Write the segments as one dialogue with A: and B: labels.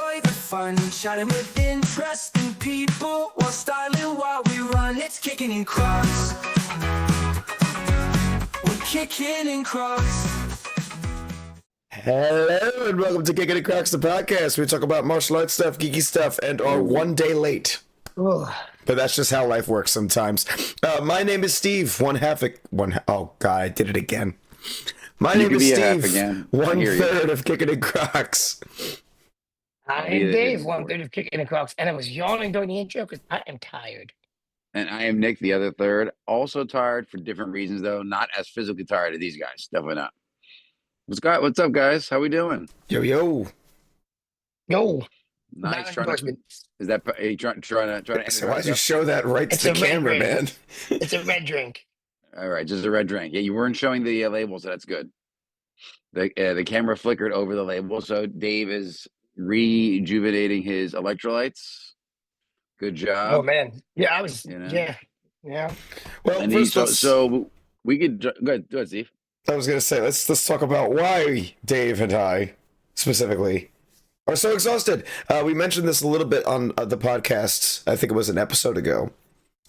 A: enjoy the fun, chatting with interesting people while styling while we run. It's Kickin in Crocs. We're kicking in Crocs.
B: Hello and welcome to Kickin' and Crocs, the podcast. We talk about martial arts stuff, geeky stuff, and are one day late.
C: Ugh.
B: But that's just how life works sometimes. My name is Steve. Oh God, I did it again. My name is Steve. 1/3 of Kickin' and Crocs.
C: I am Dave, 1/3 of Kickin and Crocs, and I was yawning during the intro because I am tired.
D: And I am Nick, the other third. Also tired for different reasons, though. Not as physically tired as these guys. Definitely not. What's up, guys? How we doing?
B: Yo.
C: Yo.
D: Nice. Is that are you trying to?
B: So why'd you show that right to the camera, man?
C: It's a red drink.
D: All right, just a red drink. Yeah, you weren't showing the labels, so that's good. The camera flickered over the label, so Dave is rejuvenating his electrolytes. Good job.
C: Oh man, yeah, I was. Yeah.
B: Well,
D: And
B: first
D: so we could go ahead, Steve.
B: I was gonna say let's talk about why Dave and I specifically are so exhausted. We mentioned this a little bit on the podcast. I think it was an episode ago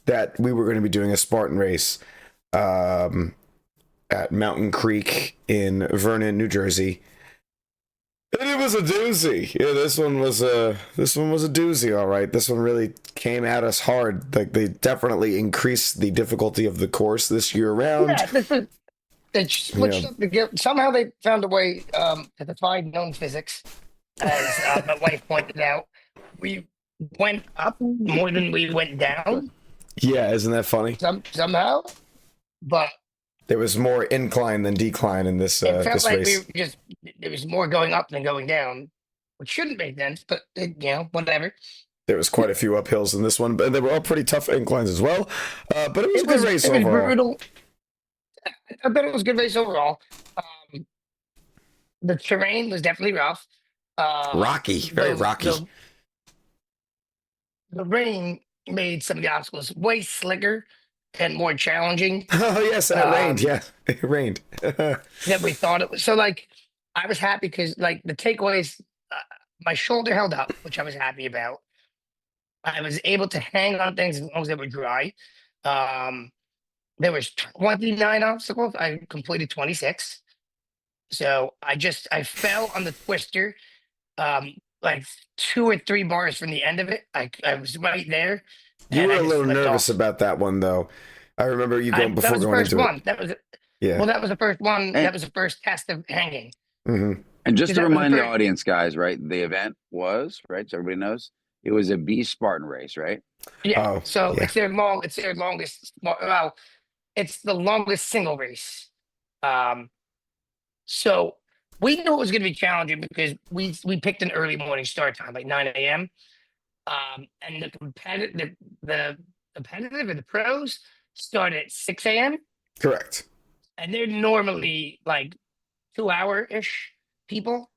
B: that we were going to be doing a Spartan race at Mountain Creek in Vernon, New Jersey, and it was a doozy. Yeah, this one was a doozy. All right, this one really came at us hard. Like they definitely increased the difficulty of the course this year round.
C: Yeah, they switched up together. Somehow they found a way to defy known physics. As my wife pointed out, we went up more than we went down.
B: Yeah, isn't that funny?
C: Somehow, but
B: there was more incline than decline in this
C: it felt
B: this
C: like
B: race.
C: there was more going up than going down, which shouldn't make sense, but whatever.
B: There was quite a few uphills in this one, but they were all pretty tough inclines as well. But it was a good race overall.
C: Brutal. I bet it was a good race overall. The terrain was definitely rough.
B: Rocky, very rocky.
C: The rain made some of the obstacles way slicker and more challenging.
B: Oh yes, and it rained. Yeah, it rained.
C: Than we thought it was. So I was happy because the takeaways, my shoulder held up, which I was happy about. I was able to hang on things as long as they were dry. There was 29 obstacles. I completed 26. So I fell on the twister, like 2 or 3 bars from the end of it. I was right there.
B: You were a little nervous about that one, though. I remember you going before going into it.
C: That was the first one.
B: Yeah.
C: Well, that was the first one. That was the first test of hanging.
B: Mm-hmm.
D: And just to remind the audience, guys, right? The event was right, so everybody knows it was a B Spartan race, right?
C: Yeah. It's their longest. Well, it's the longest single race. So we knew it was going to be challenging because we picked an early morning start time, like 9 a.m. And the competitive or the pros start at 6 a.m.
B: Correct.
C: And they're normally like 2-hour-ish people.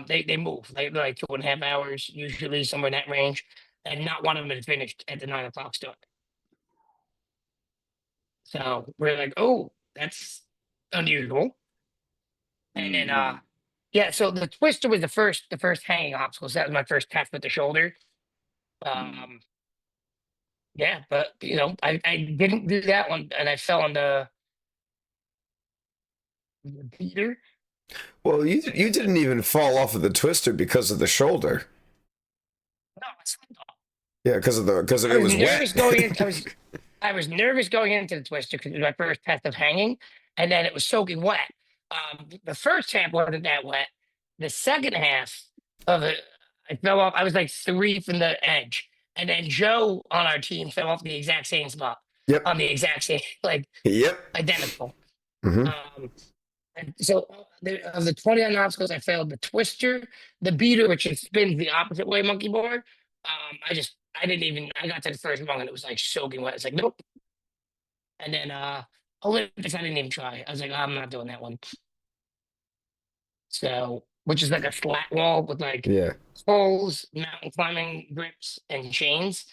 C: They move. They're like 2.5 hours, usually somewhere in that range. And not one of them is finished at the 9 o'clock start. So we're like, oh, that's unusual. And then so the twister was the first hanging obstacle. So that was my first test with the shoulder. Yeah, but I didn't do that one, and I fell on the beater.
B: Well, you didn't even fall off of the twister because of the shoulder.
C: No, I slipped off.
B: Yeah, because it was wet.
C: I was nervous going into the twister because it was my first test of hanging, and then it was soaking wet. The first half wasn't that wet. The second half of it, I fell off. I was like 3 from the edge, and then Joe on our team fell off the exact same spot.
B: Yep.
C: On the exact same, identical.
B: Mm-hmm.
C: And so of the 29 obstacles, I failed the twister, the beater, which spins the opposite way monkey board. I got to the first rung and it was like soaking wet. It's like, nope. And then Olympics, I didn't even try. I was like, I'm not doing that one. So, which is like a flat wall with poles, mountain climbing grips, and chains.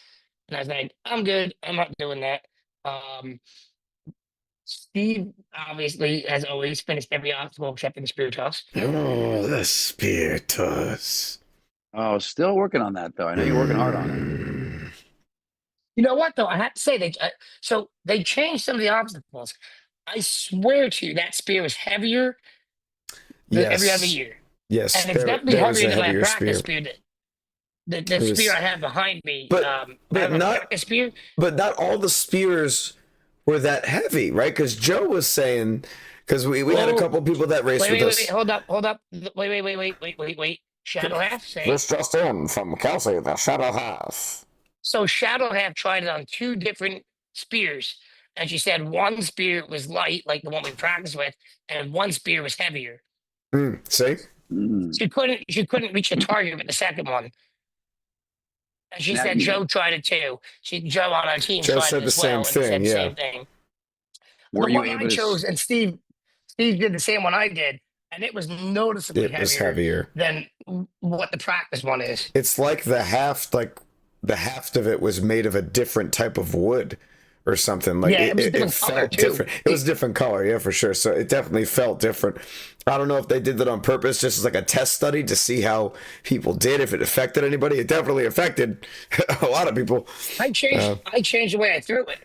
C: And I was like, I'm good. I'm not doing that. Steve, obviously, as always, finished every obstacle except for the spear toss.
B: Oh, the spear toss.
D: Oh, still working on that though. I know you're working hard on it.
C: You know what though? I have to say so they changed some of the obstacles. I swear to you, that spear was heavier than every other
B: Yes.
C: year,
B: Yes,
C: and it's definitely
B: there was
C: heavier
B: a
C: than my
B: heavier
C: practice
B: spear.
C: spear. The
B: It
C: spear
B: was,
C: I have behind me.
B: but
C: I
B: but
C: have a
B: not
C: practice spear.
B: but not all the spears were that heavy, right? Because Joe was saying, because we had a
C: Whoa!
B: couple people that raced with
C: Wait!
B: us.
C: Hold up! Wait! Shadow half say.
B: This just in from Kelsey, the shadow half.
C: So Shadow half tried it on two different spears, and she said one spear was light, like the one we practiced with, and one spear was heavier.
B: See,
D: Mm.
C: She couldn't reach the target with the second one. And she
D: Now
C: said
D: you
C: Joe tried it too. Joe on our team
B: Joe
C: tried it
B: said the
C: as
B: same
C: well, and he
B: thing.
C: said the
B: Yeah,
C: same thing.
D: were
C: The
D: you
C: one I
D: able to?
C: chose, and Steve did the same one I did, and it was noticeably
B: it was
C: heavier
B: heavier.
C: than what the practice one is.
B: It's like the haft of it was made of a different type of wood or something. Like
C: Yeah, it was a
B: it
C: different color
B: felt
C: too.
B: different. It was a different color, yeah, for sure. So it definitely felt different. I don't know if they did that on purpose, just as like a test study to see how people did, if it affected anybody. It definitely affected a lot of people.
C: I changed the way I threw it.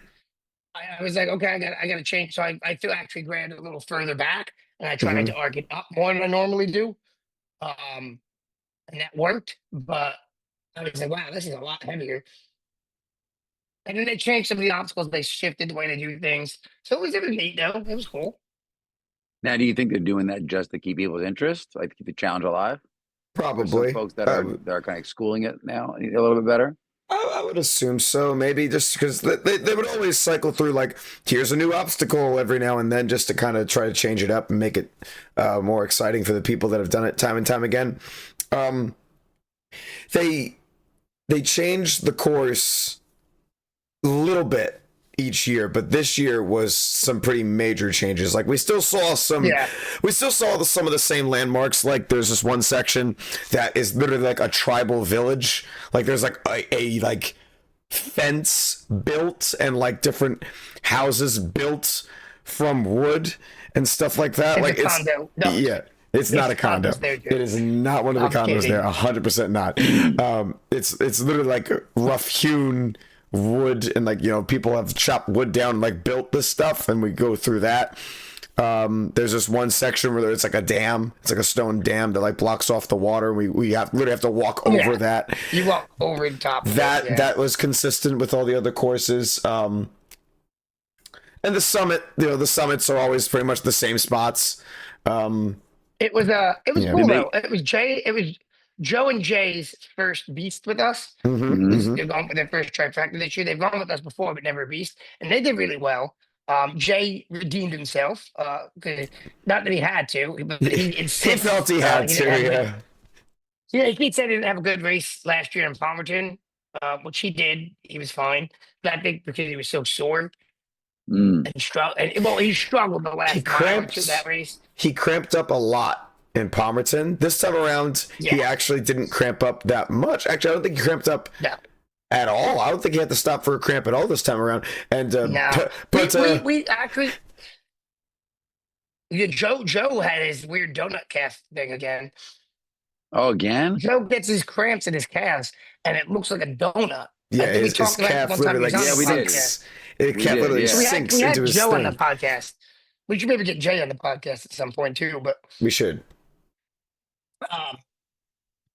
C: I was like, okay, I got to change. So I threw actually grabbed it a little further back, and I tried
B: Mhm.
C: to arc it up more than I normally do. And that worked. But I was like, wow, this is a lot heavier. And then they changed some of the obstacles. They shifted the way they do things. So it was neat though. It was cool.
D: Now, do you think they're doing that just to keep people's interest, like to keep the challenge alive? There's some
B: Probably.
D: folks that are kind of schooling it now a little bit better.
B: I would assume so. Maybe just because they would always cycle through, like, here's a new obstacle every now and then, just to kind of try to change it up and make it more exciting for the people that have done it time and time again. Um, they changed the course a little bit each year, but this year was some pretty major changes. Like, we still saw some
C: Yeah.
B: some of the same landmarks. Like, there's this one section that is literally like a tribal village. Like, there's like a like fence built and like different houses built from wood and stuff like that.
C: It's
B: Like,
C: a condo. No,
B: yeah, it's not a condo.
C: condos there, too.
B: It is not one of the
C: I'm
B: condos
C: kidding.
B: there. 100% not. It's literally like rough hewn wood, and like, people have chopped wood down and like built this stuff, and we go through that. There's this one section where it's like a dam. It's like a stone dam that like blocks off the water. We literally have to walk over
C: Yeah.
B: that.
C: You walk over the top of
B: That
C: it. Yeah.
B: that was consistent with all the other courses. And the summit, the summits are always pretty much the same spots.
C: It was
B: Yeah.
C: cool
B: Did
C: though. It was Joe and Jay's first beast with us.
D: Mhm.
C: They've gone for their first trifecta this year. They've gone with us before, but never a beast, and they did really well. Jay redeemed himself, 'cause not that he had to, but he
B: He
C: insists.
B: felt he had
C: didn't have
B: to,
C: a
B: yeah.
C: good- Yeah, he said he didn't have a good race last year in Palmerton, which he did. He was fine, but I think because he was so sore
D: Mm.
C: and struggled, and well, he struggled the
B: He
C: last mile or two
B: cramped.
C: of that race.
B: He cramped up a lot in Palmerton. This time around, he
C: Yeah.
B: actually didn't cramp up that much. Actually, I don't think he cramped up
C: No,
B: at all. I don't think he had to stop for a cramp at all this time around. And
C: no.
B: but
C: We actually, yeah, Joe had his weird donut calf thing again.
D: Oh, again?
C: Joe gets his cramps in his calves, and it looks like a donut.
B: yeah,
C: I think we
B: his
C: talked about it
B: calf
C: one time.
B: literally
C: He
B: like
C: was on
D: Yeah,
C: the
D: we did.
C: podcast.
B: It
D: We
B: calf
D: did,
B: literally
D: yeah.
C: We
B: sinks
C: had
B: into his
C: Joe on
B: thing.
C: the podcast. We should maybe get Jay on the podcast at some point too.
B: We should.
C: Um,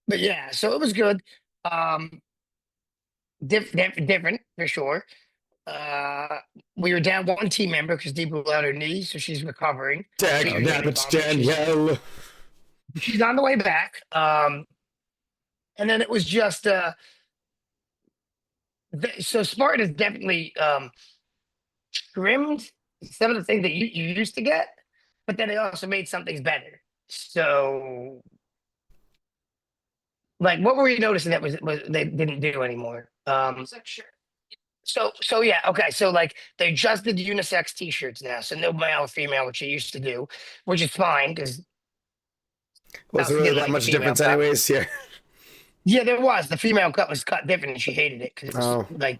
C: but yeah, so it was good. Different for sure. We were down one team member because Dee blew out her knee, so she's recovering.
B: Dag
C: She's
B: nabbit,
C: recovering.
B: Danielle.
C: She's on the way back. And then it was just so Spartan has definitely trimmed some of the things that you used to get, but then they also made some things better. So, like, what were you noticing that was they didn't do anymore? So yeah, okay. So like they just did unisex T-shirts now, so no male or female, which you used to do, which is fine because
B: Was there really that much difference, anyways? Yeah.
C: yeah, there was. The female cut was cut different, and she hated it because it was
B: Oh.
C: like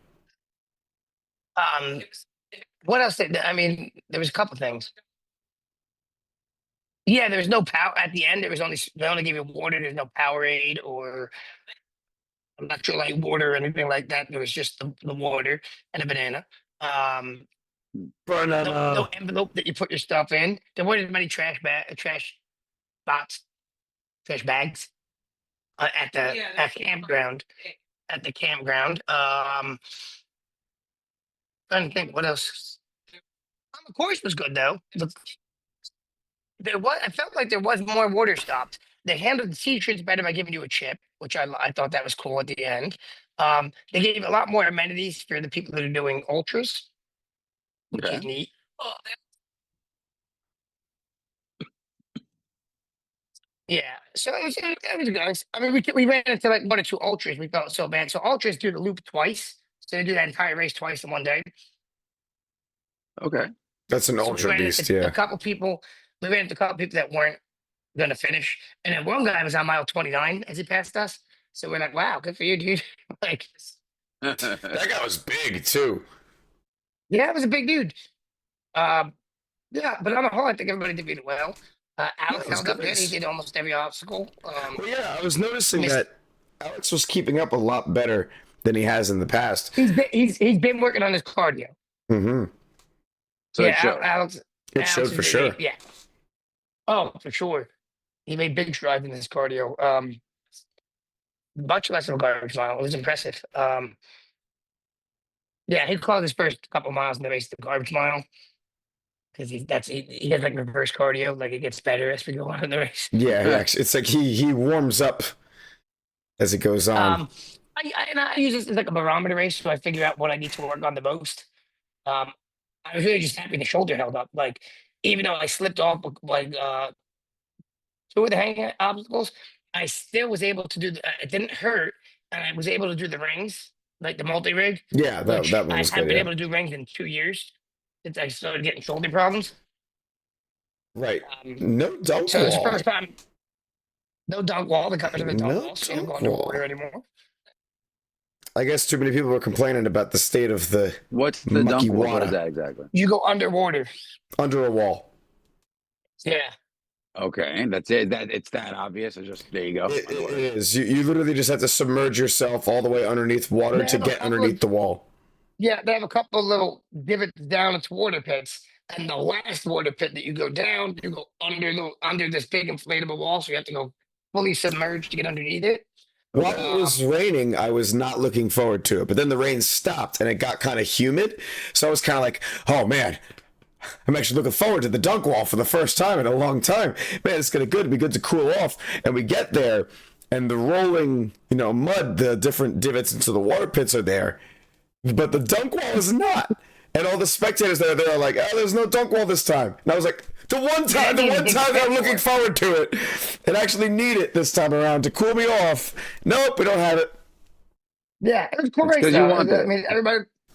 C: what else? I mean, there was a couple things. Yeah, there's no power at the end. There was only they only gave you water. There's no Powerade or electrolyte water or anything like that. There was just the water and a banana. Um, no
B: Banana.
C: envelope that you put your stuff in. There weren't as many trash spots, trash bags at the at campground. At the campground. Trying to think what else. The course was good though. There was I felt like there was more water stops. They handled the teachers better by giving you a chip, which I thought that was cool at the end. They gave a lot more amenities for the people that are doing ultras, which is
D: Okay.
C: neat. Yeah, so it was nice. I mean, we ran into like one or two ultras. We felt so bad. So ultras do the loop twice. So they do that entire race twice in one day.
D: Okay.
B: That's an
C: So we
B: ultra
C: ran
B: beast,
C: into a
B: yeah.
C: couple people. We ran into a couple people that weren't gonna finish, and then one guy was on mile 29 as he passed us. So we're like, "Wow, good for you, dude!" Like,
B: That guy was big too.
C: yeah, it was a big dude. Um, yeah, but on the whole, I think everybody did really well.
B: Yeah,
C: Alex
B: it was
C: held up
B: good
C: good. He
B: race.
C: did almost every obstacle.
B: Well, yeah, I was noticing
C: Missed,
B: that Alex was keeping up a lot better than he has in the past.
C: he's been working on his cardio.
B: Mm-hmm.
D: So
C: Yeah,
D: it showed.
C: Alex.
B: It
C: Alex
B: showed
C: has
B: for
C: been
B: sure.
C: yeah. Oh, for sure. He made big strides in his cardio. Much less of a garbage mile. It was impressive. Yeah, he called his first couple miles in the race the garbage mile because he has like reverse cardio. Like it gets better as we go on in the race.
B: Yeah, it's like he warms up as it goes on.
C: Um, I use this as like a barometer race, so I figure out what I need to work on the most. Um, I was really just happy the shoulder held up. Like even though I slipped off like two of the hanging obstacles, I still was able to do. It didn't hurt, and I was able to do the rings, like the multi rig,
B: Yeah, that
C: which
B: that one
C: I
B: was
C: haven't
B: good.
C: been
B: Yeah,
C: able to do rings in 2 years since I started getting shoulder problems.
B: right.
C: Um,
B: No dunk
C: so it's the
B: wall.
C: first time. No dunk wall. The covers of the dunk
B: No
C: wall, so you don't go
B: dunk wall.
C: underwater anymore.
B: I guess too many people were complaining about the state of the
D: What's the
B: mucky
D: dunk wall? What is
B: water
D: that exactly?
C: You go underwater.
B: under a wall.
C: Yeah.
D: Okay, that's it. That it's that obvious. It's just there you go.
B: It
D: Underwater.
B: is. You literally just have to submerge yourself all the way underneath water
C: They
B: to
C: have a
B: get
C: couple
B: underneath
C: of
B: the wall.
C: yeah, they have a couple of little divots down into water pits. And the last water pit that you go down, you go under this big inflatable wall. So you have to go fully submerged to get underneath it.
B: While
D: Okay.
B: it was raining, I was not looking forward to it. But then the rain stopped and it got kind of humid. So I was kind of like, oh man, I'm actually looking forward to the dunk wall for the first time in a long time. Man, it's gonna good. Be good to cool off. And we get there, and the rolling, mud, the different divots into the water pits are there, but the dunk wall is not. And all the spectators that are there are like, oh, there's no dunk wall this time. And I was like, the one time that I'm looking forward to it and actually need it this time around to cool me off. Nope, we don't have it.
C: Yeah, it was a cool
D: It's
C: race
D: 'cause you
C: though.
D: want
C: I
D: it.
C: mean,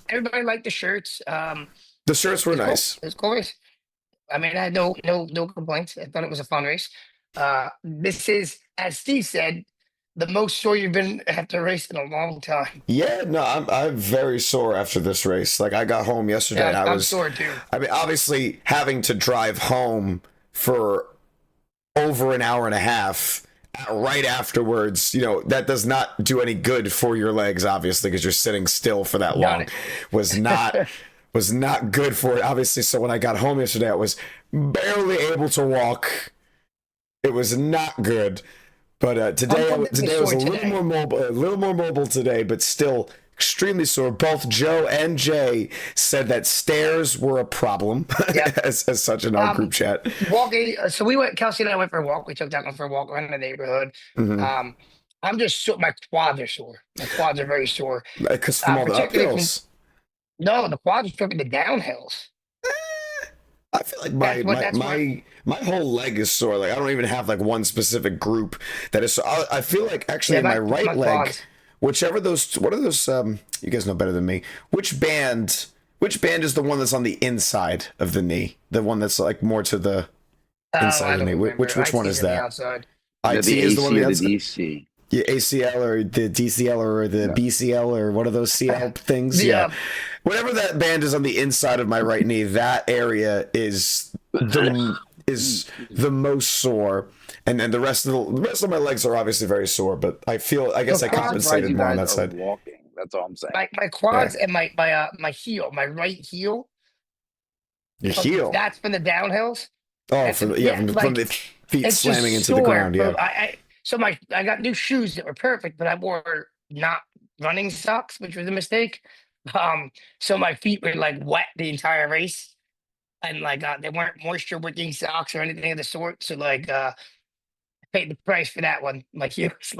C: everybody liked the shirts.
B: The shirts were
C: It's cool.
B: nice.
C: It's a cool race. I mean, I had no complaints. I thought it was a fun race. This is, as Steve said, the most sore you've been after a race in a long time.
B: Yeah, no, I'm very sore after this race. Like I got home yesterday and
C: Yeah,
B: I
C: I'm
B: was
C: sore too.
B: I mean, obviously having to drive home for over an hour and a half right afterwards, that does not do any good for your legs, obviously, because you're sitting still for that
C: Got
B: long.
C: it.
B: Was not good for it, obviously. So when I got home yesterday, I was barely able to walk. It was not good. But today,
C: I'm
B: today I was a
C: sore
B: little
C: today.
B: more mobile today, but still extremely sore. Both Joe and Jay said that stairs were a problem,
C: Yep.
B: as such in our group chat.
C: Walking. So we went. Kelsey and I went for a walk. We took that one for a walk around the neighborhood.
B: Mhm.
C: I'm just sore. My quads are sore. My quads are very sore.
B: Because from all the
C: Particularly from
B: uphills,
C: no, the quads are from the downhills.
B: I feel like my
C: That's what.
B: my whole leg is sore. Like I don't even have like one specific group that is. So I feel like actually
C: Yeah,
B: in my
C: my
B: right leg,
C: quads.
B: whichever those, what are those? You guys know better than me. Which band? Which band is the one that's on the inside of the knee? The one that's like more to the
C: Oh,
B: inside
C: I
B: of the
C: don't
B: knee.
C: remember.
B: Which one
C: IT's
B: is
C: on the
B: that?
C: outside.
B: IT
D: The
B: is the one
D: AC
B: on
D: or
B: the
D: the
B: outside.
D: DC.
B: Yeah, ACL or the DCL or the
D: Yeah.
B: BCL or one of those CL things.
C: The,
B: Yeah. Whatever that band is on the inside of my right knee, that area is is the most sore, and then the rest of my legs are obviously very sore. But I guess I
C: I'm surprised
B: compensated more on that side.
D: Walking. That's all I'm saying.
C: My quads and my heel, my right heel.
B: Your heel.
C: That's from the downhills.
B: Oh, from the feet slamming into the ground. Yeah.
C: I got new shoes that were perfect, but I wore not running socks, which was a mistake. So my feet were like wet the entire race, and like they weren't moisture wicking socks or anything of the sort. So like I paid the price for that one. My heels.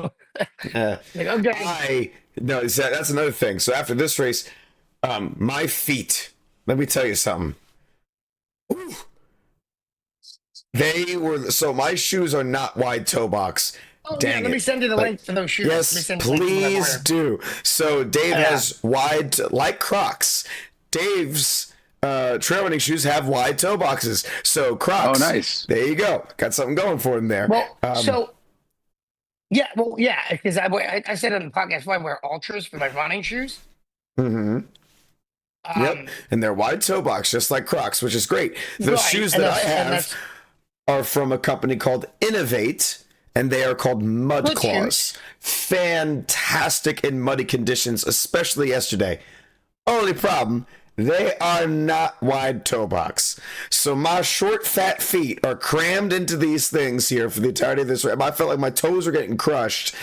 B: Yeah.
C: Like, okay.
B: That's another thing. So after this race, my feet. Let me tell you something. Ooh. My shoes are not wide toe box.
C: Oh,
B: Dang
C: let me send you the link for those shoes.
B: Yes, please do. So Dave has wide, like Crocs. Dave's trail running shoes have wide toe boxes. So Crocs.
D: Oh, nice.
B: There you go. Got something going for him there.
C: Well, because I said on the podcast, I wear ultras for my running shoes.
B: Mm-hmm. Yep, and they're wide toe box, just like Crocs, which is great. The shoes that I have are from a company called Innovate, and they are called Mud Claws. Fantastic in muddy conditions, especially yesterday. Only problem, they are not wide toe box. So my short, fat feet are crammed into these things here for the entirety of this race. I felt like my toes were getting crushed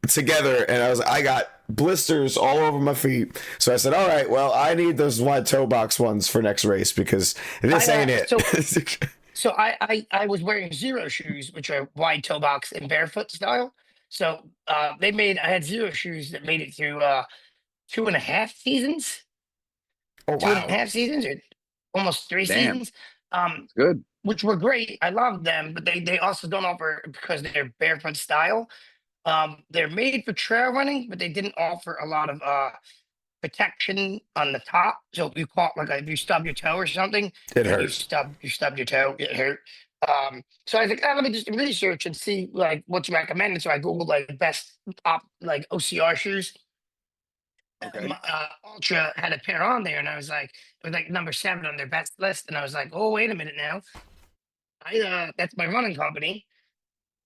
B: together, and I got blisters all over my feet. So I said, all right, well, I need those wide toe box ones for next race because this ain't it.
C: So I was wearing Zero shoes, which are wide toe box and barefoot style. So I had Zero shoes that made it through 2.5 seasons.
B: Oh, wow.
C: 2.5 seasons or almost 3 seasons.
D: Good.
C: Which were great. I love them, but they also don't offer, because they're barefoot style. They're made for trail running, but they didn't offer a lot of protection on the top. So if you caught if you stub your toe or something,
B: it hurts.
C: You stub your toe, it hurt. So I think let me just research and see what's recommended. So I googled best OCR shoes.
D: Okay.
C: Ultra had a pair on there, and I was like, it was number 7 on their best list, and I was like, oh, wait a minute now, that's my running company.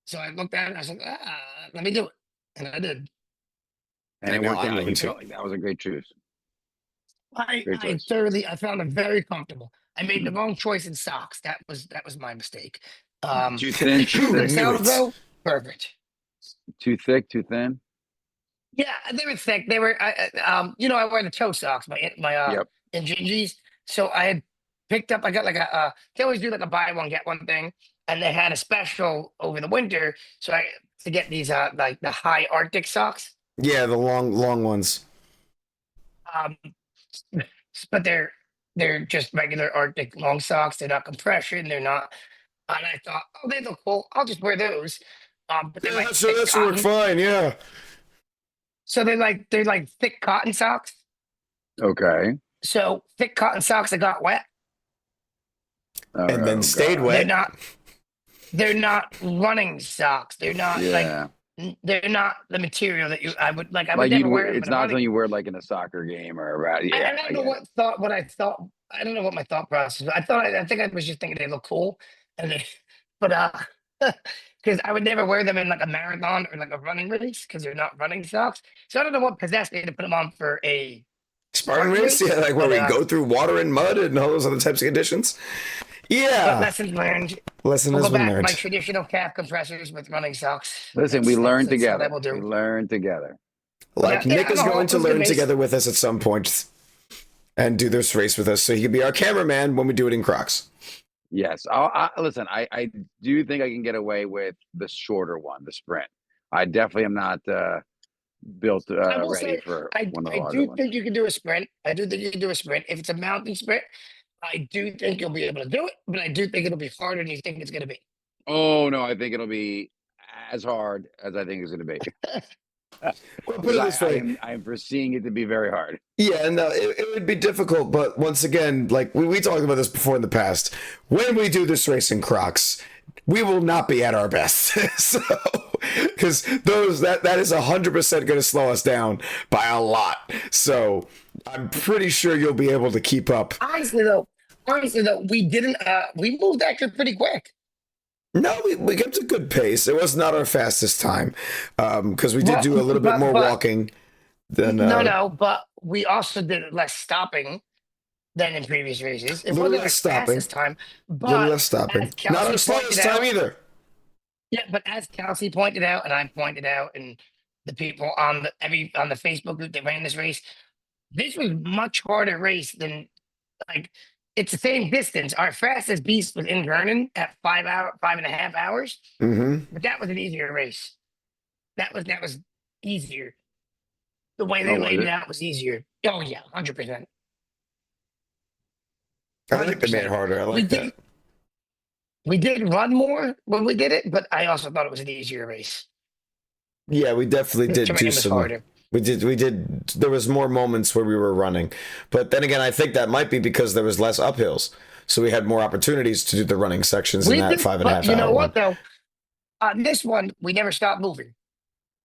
C: So I looked at it and I was like, let me do it. And I did.
D: And it worked out. You felt like that was a great choice.
C: I found them very comfortable. I made the wrong choice in socks. That was my mistake.
D: Too thin,
C: Perfect.
D: Too thick, too thin.
C: Yeah, they were thick. They were, I wear the toe socks, my Jeanties. So I had picked up, I got they always do a buy one, get one thing. And they had a special over the winter. So to get these, the high Arctic socks.
B: Yeah, the long ones.
C: But they're just regular Arctic long socks. They're not compression. They're not. And I thought, oh, they look cool. I'll just wear those. But
B: that's work fine. Yeah.
C: So they're thick cotton socks.
D: Okay.
C: So thick cotton socks that got wet.
B: And then stayed wet.
C: They're not running socks. They're not they're not the material that I would never wear them.
D: It's not something you wear in a soccer game or around. Yeah,
C: I don't know what I thought. I don't know what my thought process was. I think I was just thinking they look cool, but because I would never wear them in a marathon or a running race because they're not running socks. So I don't know what possessed me to put them on for a
B: Spartan race. Yeah, where we go through water and mud and all those other types of conditions. Yeah.
C: But lessons learned.
B: Lesson has been learned.
C: My traditional calf compressors with running socks.
D: Listen, we learn together. We learn together.
B: Nick is going to learn together with us at some point and do this race with us, so he can be our cameraman when we do it in Crocs.
D: Yes. Listen, I do think I can get away with the shorter one, the sprint. I definitely am not built ready for one of the harder ones.
C: I do think you can do a sprint. If it's a mountain sprint, I do think you'll be able to do it, but I do think it'll be harder than you think it's going to be.
D: Oh, no, I think it'll be as hard as I think it's going to be.
B: Well, put it this way.
D: I'm foreseeing it to be very hard.
B: Yeah, no, it would be difficult, but once again, we talked about this before in the past, when we do this race in Crocs, we will not be at our best. So, because that is 100% going to slow us down by a lot. So I'm pretty sure you'll be able to keep up.
C: Honestly, though, honestly though, we didn't. We moved actually pretty quick.
B: No, we kept a good pace. It was not our fastest time because we did do a little bit more walking than.
C: No, but we also did less stopping than in previous races. It
B: Little
C: wasn't our
B: less stopping.
C: fastest time,
B: A little
C: but
B: less stopping.
C: as Kelsey
B: Not our
C: pointed
B: slowest
C: out-
B: time either.
C: Yeah, but as Kelsey pointed out, and I pointed out, and the people on the Facebook group that ran this race, this was much harder race than like it's the same distance. Our fastest beast was in Vernon at 5.5 hours,
B: Mm-hmm.
C: but that was an easier race. That was easier. The way they
D: Oh, was
C: laid it
D: it?
C: out was easier. Oh yeah, 100%.
B: I think they made it harder. I like that.
C: We did run more when we did it, but I also thought it was an easier race.
B: Yeah, we definitely
C: The
B: did
C: terrain
B: do
C: was
B: some.
C: harder.
B: We did. There was more moments where we were running, but then again, I think that might be because there was less uphills, so we had more opportunities to do the running sections in that 5.5
C: but you
B: hour
C: know
B: one.
C: what though? On this one, we never stopped moving.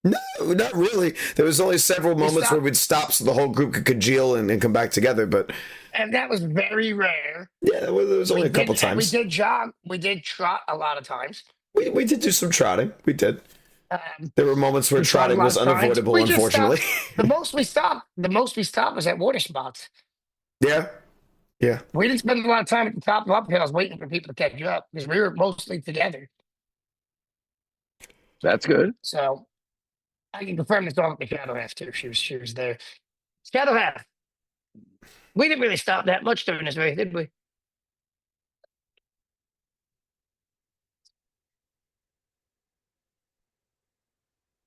B: No, not really. There was only several moments where we'd stop so the whole group could congeal and come back together. But
C: And that was very rare.
B: yeah, there was only a couple
C: And
B: times.
C: we did jog. We did trot a lot of times.
B: We did do some trotting. We did.
C: Um,
B: There were moments where
C: we trotted
B: trotting
C: a lot
B: was
C: of times.
B: unavoidable,
C: We just
B: unfortunately.
C: the most we stopped was at water spots.
B: Yeah. Yeah.
C: We didn't spend a lot of time at the top of uphills waiting for people to catch up because we were mostly together.
D: That's good.
C: So I can confirm this all with the shadow half too. She was there. Shadow half. We didn't really stop that much during this race, did we?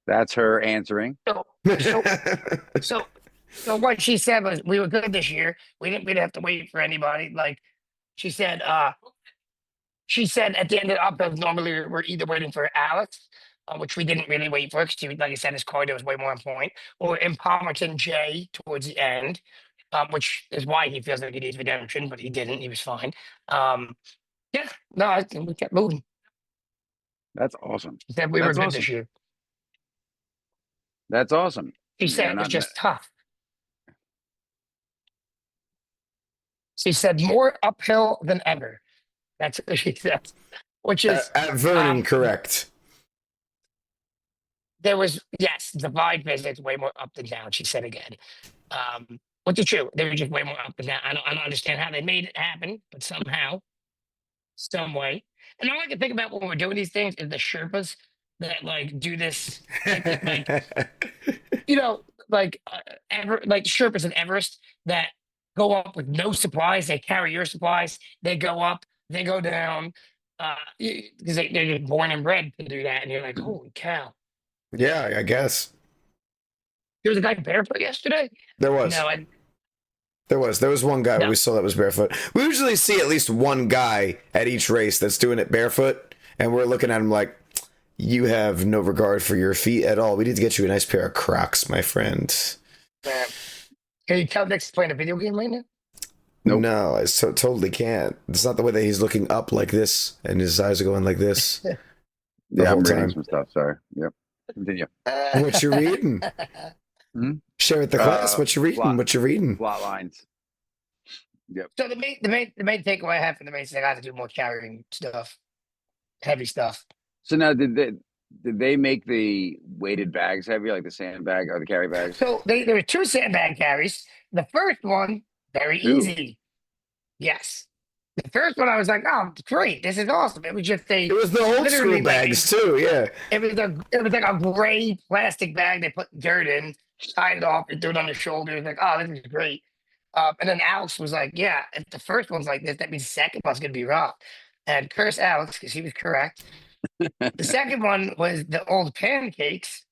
D: That's her answering.
C: So, so what she said was we were good this year. We didn't really have to wait for anybody. Like she said at the end of the uphill, normally we're either waiting for Alex, which we didn't really wait for because like I said, his cardio was way more on point, or in Palmerton Jay towards the end, which is why he feels like he needs redemption, but he didn't. He was fine. Yeah, no, we kept moving.
D: That's awesome.
C: She said we were
D: That's
C: good
D: awesome.
C: this year.
D: That's awesome.
C: She
D: Yeah,
C: said it was
D: not
C: just tough. She said more uphill than ever. That's what she said. Which is
B: At Vernon, correct.
C: there was yes, the vibe visits way more up than down. She said again, which is true. They were just way more up than down. I don't understand how they made it happen, but somehow, some way. And all I can think about when we're doing these things is the Sherpas that like do this, you know, like like Sherpas in Everest that go up with no supplies. They carry your supplies. They go up. They go down. Because they're just born and bred to do that, and you're like, holy cow.
B: Yeah, I guess.
C: There was a guy barefoot yesterday?
B: There was.
C: No,
B: There was one guy
C: No.
B: we saw that was barefoot. We usually see at least one guy at each race that's doing it barefoot, and we're looking at him like, you have no regard for your feet at all. We need to get you a nice pair of Crocs, my friend.
C: can you tell Nick's playing a video game right now?
D: Nope.
B: No, I totally can't. It's not the way that he's looking up like this, and his eyes are going like this. The
D: Yeah,
B: whole
D: I'm reading
B: time.
D: some stuff. Sorry. Yep. Continue.
B: What you reading?
D: Hmm?
B: Share with the class. What you reading?
D: plot.
B: What you reading?
D: Plot lines.
C: So the main takeaway I have from the race is I got to do more carrying stuff, heavy stuff.
D: So now, did they make the weighted bags heavy, like the sandbag or the carry bags?
C: So there were 2 sandbag carries. The first one, very
D: 2.
C: easy. Yes. The first one I was like, oh great, this is awesome. It was just
B: It was the old
C: literally
B: school
C: like
B: bags too. Yeah.
C: it was like a gray plastic bag they put dirt in, tied it off, and threw it on your shoulders. Like, oh, this is great. And then Alex was like, yeah, if the first one's like this, that means the second one's gonna be rough. And curse Alex because he was correct. The second one was the old pancakes,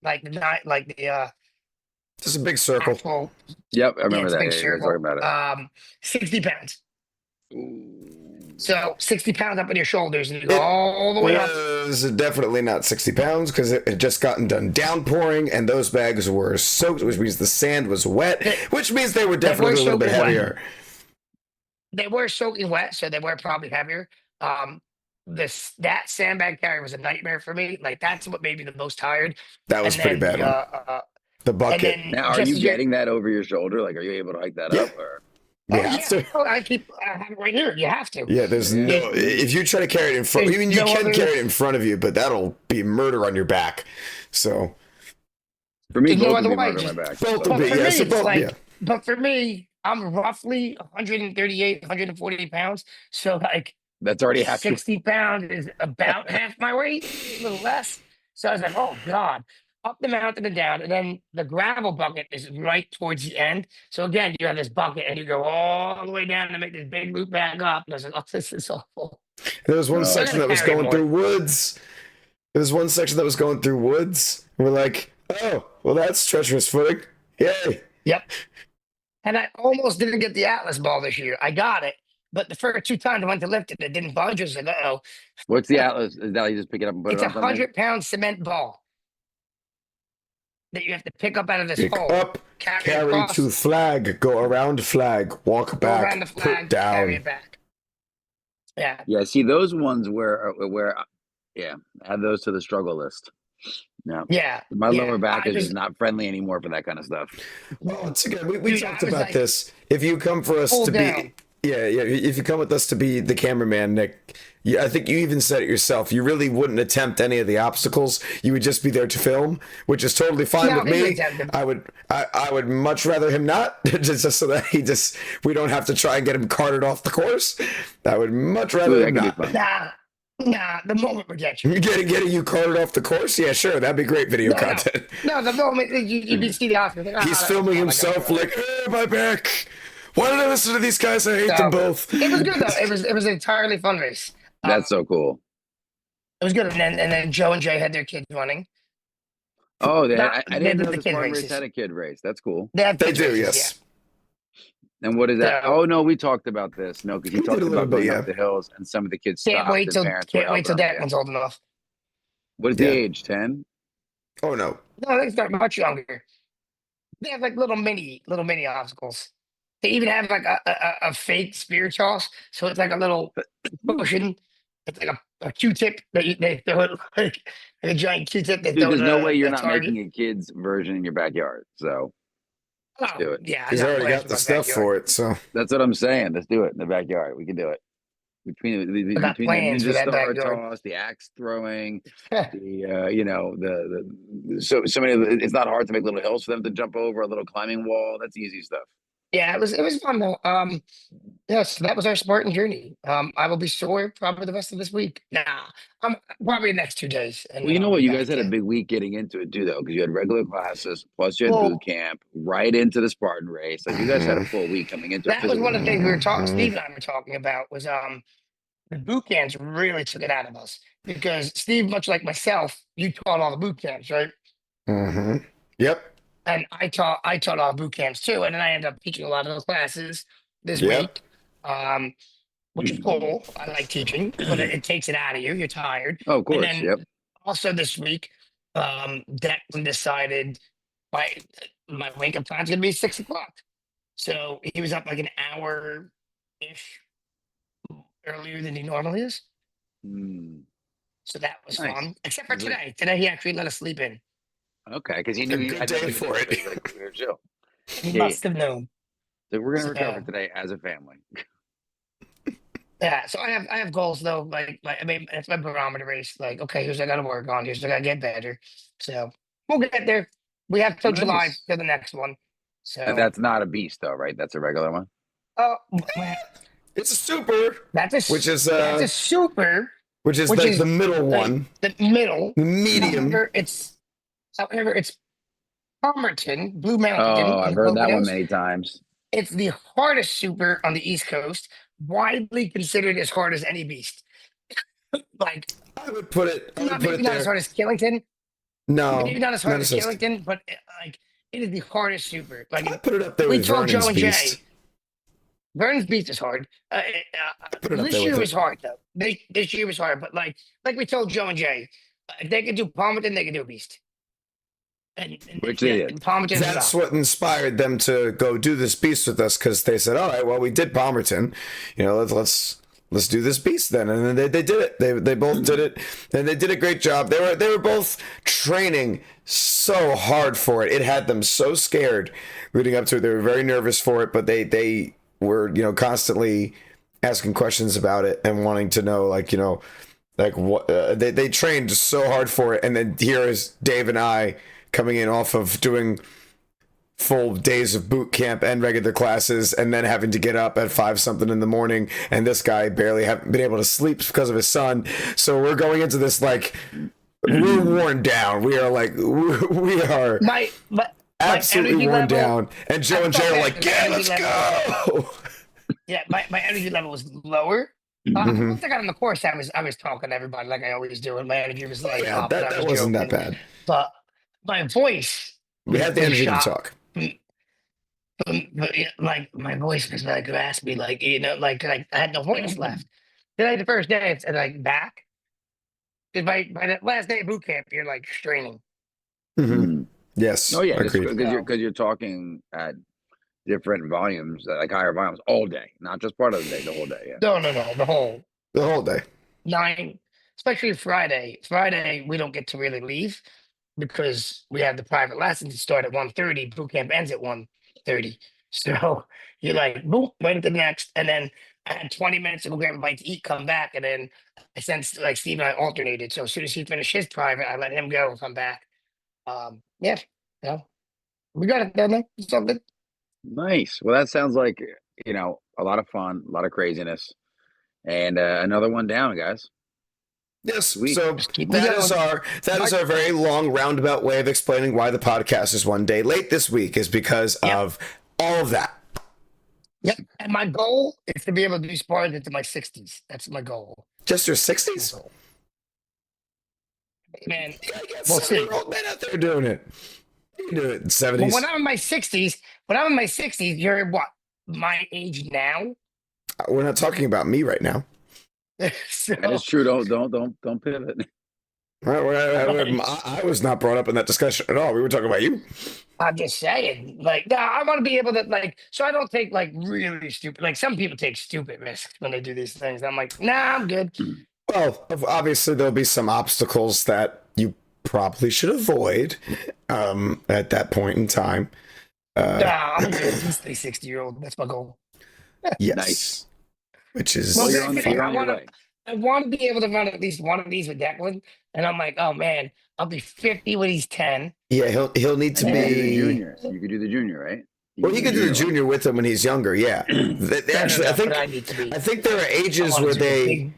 C: like the
B: Just a big circle.
C: actual
D: Yep, I remember
C: it's a
D: that.
C: big
D: Yeah, you were
C: circle.
D: talking about it.
C: 60 pounds. So 60 pounds up on your shoulders and you go all the way up.
B: Was definitely not 60 pounds because it had just gotten done downpouring and those bags were soaked, which means the sand was wet, which means they were definitely a little bit
C: soaking wet.
B: heavier.
C: They were soaking wet, so they were probably heavier. That sandbag carry was a nightmare for me. Like that's what made me the most tired.
B: That was
C: And
B: pretty
C: then
B: bad. The
C: and
B: bucket.
C: then
D: Now, are
C: just
D: you
C: as
D: getting that over your shoulder? Like, are you able to hike that
B: Yeah.
D: up? Or
B: We
C: Oh
B: have
C: yeah.
B: to.
C: Oh, I have it right here. You have to.
B: Yeah, there's no. If you try to carry it in front,
C: There's
B: even you
C: no
B: can
C: other-
B: carry it in front of you, but that'll be murder on your back. So
D: For me,
C: There's no
D: both
C: other
D: would be
C: way,
D: murder on
C: just-
D: my back.
B: both
D: so-
B: will
C: But
B: be.
C: for
B: Yeah,
C: me,
B: so
C: it's
B: both.
C: like,
B: Yeah.
C: but for me, I'm roughly 138, 140 pounds. So like
D: That's already half.
C: 60 pounds is about half my weight, a little less. So I was like, oh God, up the mountain and down. And then the gravel bucket is right towards the end. So again, you have this bucket and you go all the way down to make this big loop back up. And I was like, oh, this is awful.
B: There was one
D: Oh.
B: section that was
C: Carry
B: going
C: more.
B: through woods. There was one section that was going through woods. We're like, oh, well, that's treacherous footing. Yay.
C: Yep. And I almost didn't get the Atlas ball this year. I got it. But the first 2 times I went to lift it, it didn't budge. I was like, uh-oh.
D: What's the Atlas? Is that you just pick it up and put
C: It's
D: it
C: a
D: on something?
C: 100-pound cement ball that you have to pick up out of this
B: Pick
C: hole.
B: up, carry
C: across,
B: to flag, go around flag, walk
C: go
B: back,
C: around the flag,
B: put down.
C: carry it back. Yeah.
D: Yeah, see those ones where yeah, add those to the struggle list. Yeah,
C: Yeah.
D: my
C: yeah.
D: lower back
C: I
D: is
C: just-
D: just not friendly anymore for that kind of stuff.
B: Well, once again, we
C: Dude, I
B: talked
C: was
B: about
C: like,
B: this. If you come for us
C: pull
B: to
C: down.
B: be, yeah, if you come with us to be the cameraman, Nick, I think you even said it yourself. You really wouldn't attempt any of the obstacles. You would just be there to film, which is totally fine
C: No,
B: with
C: he
B: me.
C: would attempt them.
B: I would much rather him not, just so that we don't have to try and get him carted off the course. I would much rather
D: Ooh,
B: him
D: that could
B: not.
D: be fun.
C: Nah, the moment rejection.
B: Getting you carted off the course? Yeah, sure, that'd be great video content.
C: No, the moment you see the Oscar. Like,
B: He's
C: "Ah,
B: filming
C: oh my
B: himself
C: God."
B: like, hey, my back. Why did I listen to these guys? I hate them both.
C: It was good though. It was an entirely fun race.
D: That's so cool.
C: It was good. And then Joe and Jay had their kids running.
D: Oh,
C: Not-
D: I
C: they
D: didn't
C: did
D: know
C: the
D: the
C: kid
D: Spartan Race
C: races.
D: had a kid race. That's cool.
C: They have
B: They
C: kids
B: do,
C: races,
B: yes.
D: And what is that?
C: So-
D: Oh no, we talked about this. No, because he
B: We did
D: talked
B: a little
D: about
B: bit,
D: going
B: yeah.
D: up the hills, and some of the kids
C: Yeah.
D: stopped.
C: Can't wait
D: and
C: till
D: parents were helping them.
C: Declan's old enough.
D: What is the
B: Yeah.
D: age? 10?
B: Oh no.
C: No, they start much younger. They have like little mini obstacles. They even have like a fake spear toss. So it's like a little cushion. It's like a Q-tip that they throw it like a giant Q-tip. They
D: Dude,
C: throw
D: there's
C: it
D: no
C: at
D: way you're
C: a
D: not
C: target.
D: making a kid's version in your backyard. So
C: Oh,
D: do it.
C: Yeah,
B: He's already got the stuff for it, so.
D: that's what I'm saying. Let's do it in the backyard. We can do it. Between the
C: got
D: between
C: plans
D: the
C: for
D: ninja
C: that
D: star
C: backyard.
D: toss, the axe throwing, the you know the so many. It's not hard to make little hills for them to jump over, a little climbing wall. That's easy stuff.
C: Yeah, it was fun though. Yes, that was our Spartan journey. I will be sore probably the rest of this week. Nah, probably the next 2 days. And
D: Well, you
C: then
D: know
C: I'll
D: what?
C: be
D: You
C: back
D: guys had a
C: in.
D: big week getting into it too, though, because you had regular classes plus you had
C: Well-
D: boot camp right into the Spartan race. Like you guys had a full week coming into it.
C: That was one of the things we were talking.
B: Mhm.
C: Steve and I were talking about was the boot camps really took it out of us because Steve, much like myself, you taught all the boot camps, right?
B: Mm-hmm. Yep.
C: And I taught all the boot camps too, and then I ended up teaching a lot of those classes this
B: Yep.
C: week, which is cool. I like teaching, but it takes it out of you. You're tired.
D: Oh, of course.
C: then-
D: Yep.
C: Also this week, Declan decided my wake up time is gonna be 6 o'clock. So he was up like an hour ish earlier than he normally is.
D: Mm,
C: So that was
D: Nice.
C: fun. Except for
D: Good.
C: today. Today he actually let us sleep in.
D: okay, because he
B: A
D: knew you
B: good
D: had
B: day
D: nothing to
B: for
D: do,
B: it.
D: so he's like, we're chill.
C: He
D: Yeah.
C: must have known.
D: So we're gonna recover
C: So-
D: today as a family.
C: Yeah. So I have goals though. Like I mean, it's my barometer race. Like, okay, here's what I gotta work on. Here's what I gotta get better. So we'll get there. We have till July
D: Nice.
C: for the next one. So
D: And that's not a beast, though, right? That's a regular one.
C: oh,
B: It's a super,
C: that's a
B: which is
C: that's a super.
B: which is
C: which
B: like
C: is
B: the middle
C: like
B: one,
C: The middle.
B: the medium.
C: However, it's Palmerton, Blue Mountain.
D: Oh,
C: in
D: I've heard that one
C: Poconos.
D: many times.
C: It's the hardest super on the East Coast, widely considered as hard as any beast. Like,
B: I would put it. I would
C: not,
B: put
C: maybe
B: it
C: not as
B: there.
C: hard as Killington,
B: No,
C: maybe not as hard as
B: as-
C: Killington, but like it is the hardest super. Like
B: I put it up there
C: we
B: with
C: told
B: Vernon's
C: Joe and
B: Beast.
C: Jay, Vernon's Beast is hard.
B: Put it up
C: This
B: there
C: year
B: with
C: was
B: it.
C: hard though. This year was hard, but like we told Joe and Jay, if they could do Palmerton, they could do a Beast. And
D: Which they did.
C: and Palmerton.
B: That's what inspired them to go do this beast with us, because they said, "All right, well, we did Palmerton, you know, let's do this beast then." And then they did it. They both did it, and they did a great job. They were both training so hard for it. It had them so scared leading up to it. They were very nervous for it, but they we're constantly asking questions about it and wanting to know, like, like what they trained so hard for it, and then here is Dave and I coming in off of doing full days of boot camp and regular classes, and then having to get up at 5 something in the morning, and this guy barely haven't been able to sleep because of his son. So we're going into this like we're worn down. We are like we are absolutely worn down. And Joe and Jay are like, yeah, let's go.
C: Yeah, my energy level was lower. Once I got on the course, I was talking to everybody like I always do, and my energy was like,
B: Yeah, that wasn't that bad.
C: But my voice,
B: we had the energy to talk.
C: But like my voice was like raspy, like like I had no voice left. Then like the first day, it's like back. Because by the last day of boot camp, you're like straining.
B: Yes.
D: Oh yeah,
B: agreed.
D: because you're talking at different volumes, like higher volumes all day, not just part of the day, the whole day. Yeah.
C: No, the
B: whole day.
C: 9, especially Friday. Friday we don't get to really leave because we have the private lessons start at 1:30. Boot camp ends at 1:30. So you're like, boom, wait to the next, and then I had 20 minutes to go grab a bite to eat, come back, and then I sent like Steve and I alternated. So as soon as he finished his private, I let him go and come back. Yeah, we got it done. Though. It's all good.
D: Nice. Well, that sounds like a lot of fun, a lot of craziness, and another one down, guys.
B: Yes.
D: Sweet.
B: So that is our very long roundabout way of explaining why the podcast is one day late this week, is because of all of that.
C: Yep. And my goal is to be able to do Spartan into my 60s. That's my goal.
B: Just your 60s?
C: Man,
B: we'll see. Old men out there doing it. You can do it in 70s.
C: Well, when I'm in my 60s, you're what? My age now?
B: We're not talking about me right now.
C: So,
D: that is true. Don't pivot.
B: I was not brought up in that discussion at all. We were talking about you.
C: I'm just saying, like, no, I want to be able to, like, so I don't take like really stupid. Like some people take stupid risks when they do these things. I'm like, nah, I'm good.
B: Well, obviously there'll be some obstacles that you probably should avoid at that point in time.
C: Nah, I'm good. He's a 60-year-old. That's my goal.
B: Yes.
D: Nice.
B: Which is
C: well,
B: fun.
C: I want to be able to run at least one of these with Declan, and I'm like, oh man, I'll be 50 when he's 10.
B: Yeah, he'll need to be
D: junior. You could do the junior, right?
B: Well, you could do the junior with him when he's younger. Yeah, actually, I think there are ages where they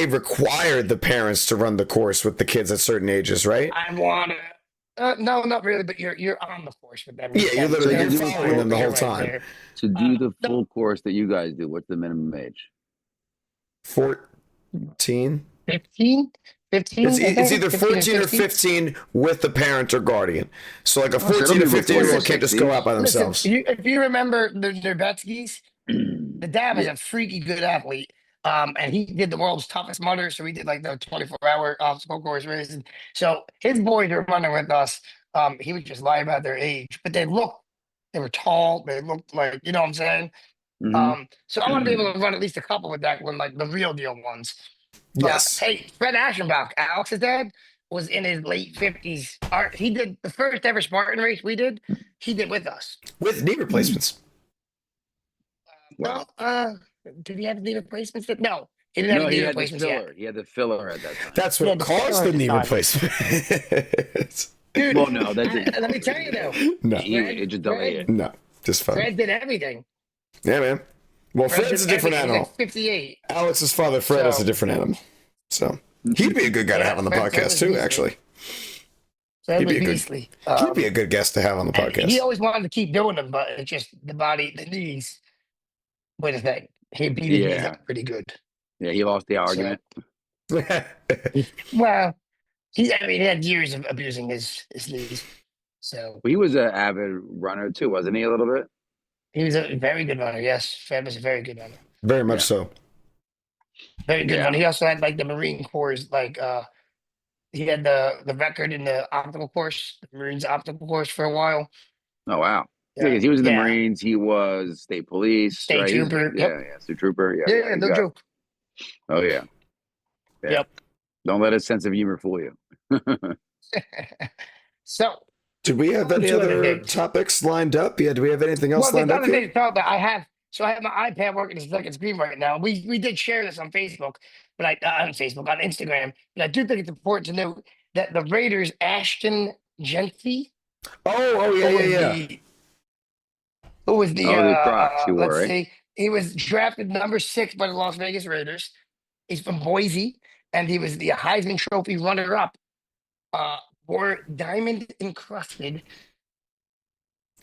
B: required the parents to run the course with the kids at certain ages, right?
C: I want to. No, not really, but you're on the course with them.
B: Yeah, you're following them the whole time.
D: To do the full course that you guys do, what's the minimum age?
B: 14?
C: 15?
B: It's either 14 or 15 with the parent or guardian. So like a 14 or 15-year-old can't just go out by themselves.
C: Listen, if you remember the Betsky's, the dad was a freaky good athlete. And he did the world's toughest mudder, so we did like the 24-hour obstacle course races. So his boys were running with us. He would just lie about their age, but they were tall. They looked like, you know what I'm saying? So I want to be able to run at least a couple with that one, like the real deal ones.
B: Yes.
C: Hey, Fred Aschenbach, Alex's dad, was in his late 50s. He did the first ever Spartan race we did. He did with us.
B: With knee replacements.
C: Well, did he have knee replacements? No, he didn't have knee replacements yet.
D: He had the filler at that time.
B: That's what caused the knee replacement.
C: Dude,
D: well, no, that's it.
C: Let me tell you though.
B: No,
D: it just delayed.
B: No, just fun.
C: Fred did everything.
B: Yeah, man. Well, Fred's a different animal.
C: Like 58.
B: Alex's father, Fred, is a different animal. So he'd be a good guy to have on the podcast too. Actually, he'd be a good guest to have on the podcast.
C: He always wanted to keep doing them, but it's just the knees. Wait a second. He beat his knees up pretty good.
D: Yeah, he lost the argument.
C: Well, he had years of abusing his knees. So
D: he was an avid runner too, wasn't he? A little bit.
C: He was a very good runner. Yes, Fred was a very good runner.
B: Very much so.
C: Very good runner. He also had like the Marine Corps, like he had the record in the obstacle course, the Marines obstacle course for a while.
D: Oh wow. Yeah, because he was in the Marines. He was state police,
C: state trooper.
D: State trooper.
C: Yeah, no joke.
D: Oh yeah.
C: Yep.
D: Don't let his sense of humor fool you.
C: So,
B: do we have any other topics lined up? Yeah. Do we have anything else lined up?
C: I have So I have my iPad working the second screen right now. We did share this on Facebook, but on Facebook, on Instagram. But I do think it's important to note that the Raiders, Ashton Jeanty,
B: Oh, yeah,
C: who
B: yeah,
C: was
B: yeah.
D: Oh, the Crocs you wore,
C: let's
D: right?
C: see, he was drafted number 6 by the Las Vegas Raiders. He's from Boise, and he was the Heisman Trophy runner-up. Wore diamond encrusted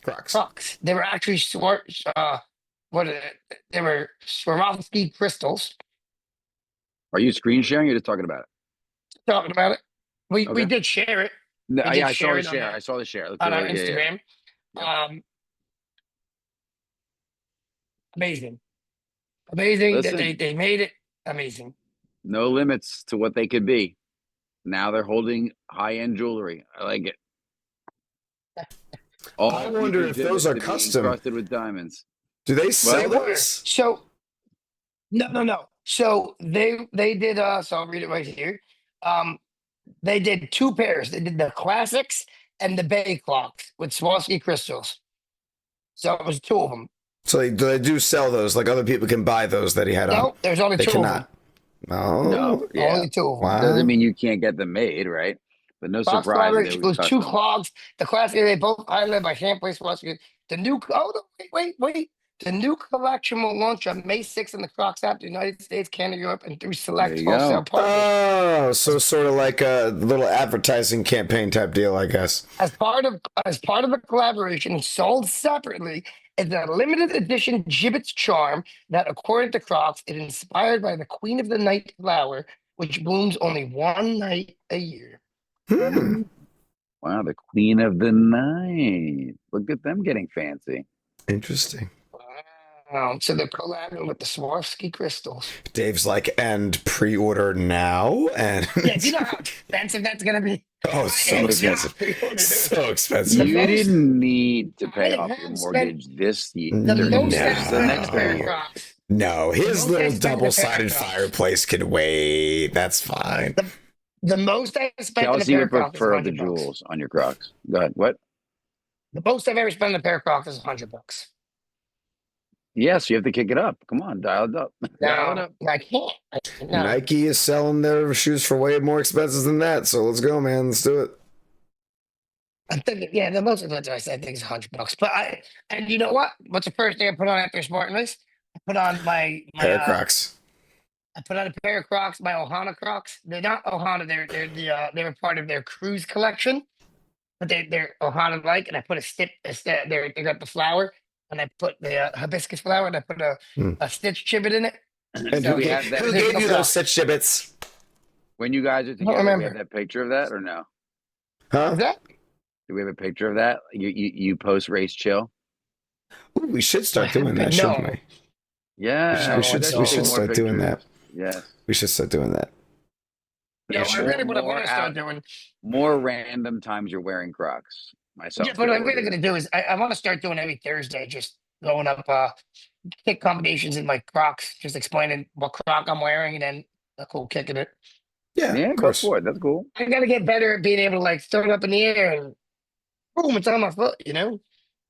B: Crocs.
C: Crocs. They were actually they were Swarovski crystals.
D: Are you screen sharing? Or just talking about it?
C: Talking about it, we
D: Okay.
C: did share it.
D: No,
C: We did
D: yeah, I saw
C: share
D: the
C: it on
D: share.
C: the-
D: I saw the share. It looked
C: on our
D: really- yeah, yeah.
C: Instagram. Amazing, amazing that
D: Listen.
C: they made it. Amazing.
D: No limits to what they could be. Now they're holding high-end jewelry. I like it. All
B: I wonder if those are
D: to be
B: custom.
D: encrusted with diamonds.
B: Do they
C: They
B: sell
C: were.
B: those?
C: So no. So they did so I'll read it right here. They did 2 pairs. They did the classics and the Bay clocks with Swarovski crystals. So it was 2 of them.
B: So they do sell those. Like other people can buy those that he had on.
C: No, there's only
B: They
C: 2 of them.
B: cannot. Oh,
D: No, yeah.
C: Only 2 of them.
B: Wow.
D: Doesn't mean you can't get them made, right? But no
C: Crocs
D: surprise that
C: collaboration
D: it was
C: was 2
D: custom.
C: clogs. The classic, they both highlighted by Champlain Swarovski. The new wait. The new collection will launch on May 6th in the Crocs app, the United States, Canada, Europe, and through select
D: There you
C: wholesale
D: go.
C: partners.
B: Oh, so sort of like a little advertising campaign type deal, I guess.
C: As part of the collaboration, sold separately is a limited edition gibbets charm that, according to Crocs, is inspired by the Queen of the Night flower, which blooms only 1 night a year.
B: Hmm.
D: Wow, the Queen of the Night. Look at them getting fancy.
B: Interesting.
C: Wow. So they're collabing with the Swarovski crystals.
B: Dave's like, and pre-order now, and
C: Yeah, do you know how expensive that's gonna be?
B: oh, it's so expensive, so
D: You
B: expensive.
C: most-
D: didn't need to pay
C: I
D: off
C: have
D: your
C: spent
D: mortgage this year.
C: The
B: No.
C: most
D: This
C: I've
D: is the
C: spent on
D: next
C: a pair of
D: year.
C: Crocs.
B: No, his
C: most
B: little
C: I spent on a pair of
B: double-sided
C: Crocs.
B: fireplace can wait. That's fine.
C: The most I spent on a
D: Kelsey
C: pair
D: would
C: of Crocs is
D: prefer the
C: $100.
D: jewels on your Crocs. Go ahead. What?
C: The most I've ever spent on a pair of Crocs is $100.
D: Yes, you have to kick it up. Come on, dial it up. Dial it
C: No,
D: up.
C: I can't. No.
B: Nike is selling their shoes for way more expenses than that. So let's go, man. Let's do it.
C: I'm thinking, yeah, the most expensive I said, I think is $100. But and you know what? What's the first thing I put on after Spartan Race? I put on my
B: Pair of Crocs.
C: I put on a pair of Crocs, my Ohana Crocs. They're not Ohana. They were part of their cruise collection, but they're Ohana like. And I put they got the flower, and I put the hibiscus flower, and I put a stitch gibbet in it.
B: And
C: So
B: who
D: we
B: gave,
D: have that
B: who
C: picture
B: gave you
C: of
B: those stitch gibbets?
D: When you guys are together, we
C: remember.
D: have that picture of that or no?
B: Huh?
C: Is that?
D: Do we have a picture of that? You post race chill?
B: Ooh, we should start doing that,
C: No.
B: shouldn't we?
D: Yeah,
B: We should
D: definitely more
B: start doing that.
D: pictures. Yes.
B: We should start doing that.
C: No, I
D: sure.
C: really what I want
D: More
C: to start
D: out-
C: doing.
D: More random times you're wearing Crocs. Myself.
C: Yeah, but what I'm really
D: included.
C: going to do is I want to start doing every Thursday, just going up kick combinations in my Crocs, just explaining what Croc I'm wearing, and then a cool kick in it.
B: Yeah,
D: Yeah,
B: of
D: go
B: course.
D: for it. That's cool.
C: I got to get better at being able to like throw it up in the air and boom, it's on my foot. You know,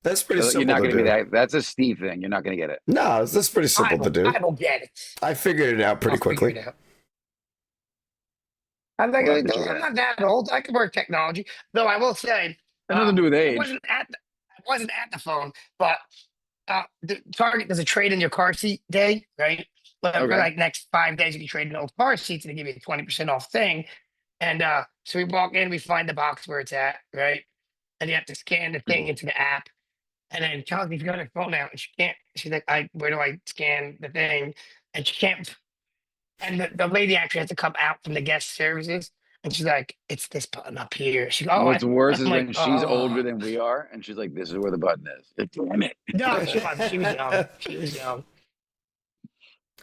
B: That's pretty
D: You're
B: simple
D: not
B: to
D: going to
B: do.
D: be that. That's a Steve thing. You're not going to get it.
B: No, that's pretty simple to do.
C: I will get it.
B: I figured it out pretty
C: I'll figure
B: quickly.
C: it out. I'm not,
D: We'll
C: gonna
D: have to
C: do it.
D: check
C: I'm
D: it
C: not that old. I can work technology, though. I will say,
D: That nothing to do with
C: I
D: age.
C: wasn't at the phone, but the Target does a trade in your car seat day, right? But for
D: Okay.
C: like next 5 days, you can trade in old car seats and they give you a 20% off thing. And so we walk in, we find the box where it's at, right? And you have to scan the thing into the app. And then Chelsea's got her phone out and she can't. She's like, where do I scan the thing? And she can't. And the lady actually has to come out from the guest services. And she's like, it's this button up here. She's like,
D: What's worse
C: I'm
D: is
C: like,
D: when she's
C: "Oh."
D: older than we are, and she's like, "This is where the button is." Damn it!
C: No, she wasn't. She was young. She was young.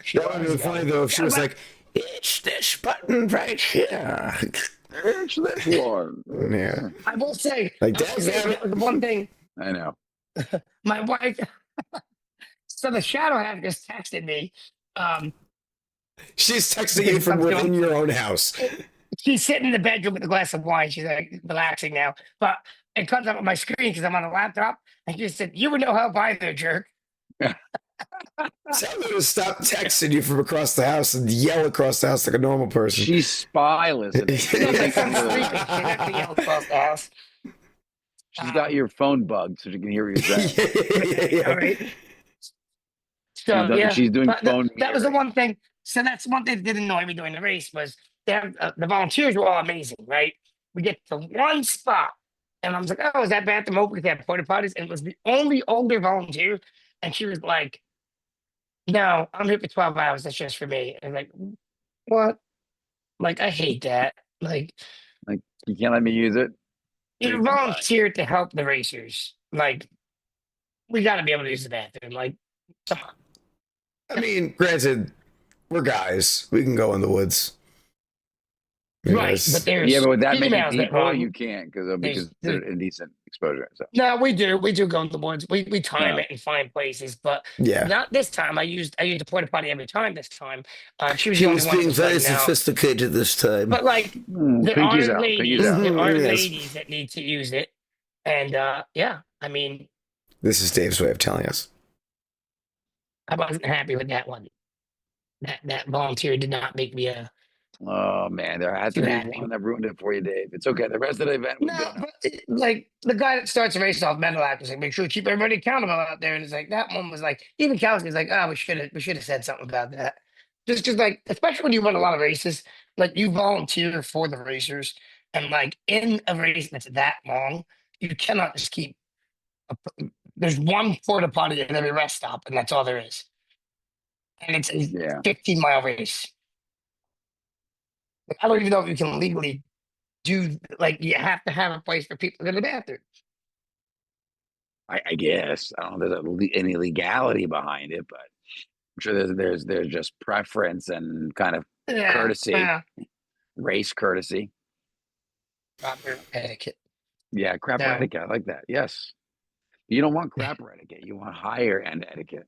C: She
B: That would have been
C: was
B: funny
C: young.
B: though if she
C: Yeah,
B: was
C: but-
B: like, "It's this button right here."
D: It's this one.
B: Yeah,
C: I will say,
B: like
C: I will say
B: that.
C: that was the one thing
D: I know.
C: my wife. So the shadow hat just texted me.
B: She's texting you from within your own house.
C: She's sitting in the bedroom with a glass of wine. She's like relaxing now, but it comes up on my screen because I'm on the laptop. And she said, "You would know help either, jerk."
B: Tell her to stop texting you from across the house and yell across the house like a normal person.
D: She's spy listening.
C: She knows my son's sleeping. She has to yell across the house.
D: She's got your phone bugged so she can hear what you're saying.
B: Yeah.
C: All right. So
D: She's doing
C: but
D: phone
C: that was the
D: mirroring.
C: one thing. So that's one thing that did annoy me during the race was they have, the volunteers were all amazing, right? We get to one spot, and I was like, "Oh, is that bathroom open? They have porta potties?" And it was the only older volunteer, and she was like, "No, I'm here for 12 hours. That's just for me." And I'm like, "What?" Like, I hate that. Like,
D: Like, you can't let me use it.
C: you
D: Fine.
C: volunteer to help the racers. Like, we got to be able to use the bathroom. Like, come on.
B: I mean, granted, we're guys. We can go in the woods. You know,
C: Right,
B: it's-
C: but there's
D: Yeah, but with that many
C: females that
D: people,
C: run.
D: you can't because
C: There's-
D: they're indecent exposure. So
C: No, we do go in the woods. We time
D: Yeah.
C: it and find places, but
B: yeah.
C: not this time. I used a porta potty every time this time. She was
B: She
C: the only
B: was
C: one that
B: being
C: was
B: very
C: like, no.
B: sophisticated this time.
C: But like there
D: pinkies
C: are
D: out,
C: ladies,
D: pinkies out.
C: there are
B: Yes.
C: ladies that need to use it, and yeah, I mean,
B: This is Dave's way of telling us.
C: I wasn't happy with that one. That volunteer did not make me a.
D: Oh man, there has to
C: Too
D: be
C: happy.
D: one that ruined it for you, Dave. It's okay. The rest of the event was
C: No,
D: good.
C: but like the guy that starts the race off mental act was like, make sure you keep everybody accountable out there. And it's like that one was like, even Kelsey's like, oh, we should have said something about that. Just because like, especially when you run a lot of races, like you volunteer for the racers, and like in a race that's that long, you cannot just keep. There's one porta potty at every rest stop, and that's all there is. And it's a
D: Yeah.
C: 15-mile race. Like, I don't even know if you can legally do like you have to have a place for people to go to the bathroom.
D: I guess I don't know if there's any legality behind it, but I'm sure there's just preference and kind of
C: Yeah,
D: courtesy,
C: yeah.
D: race courtesy.
C: Proper etiquette.
D: Yeah, crap
C: No.
D: etiquette. I like that. Yes, you don't want crap etiquette. You want higher end etiquette.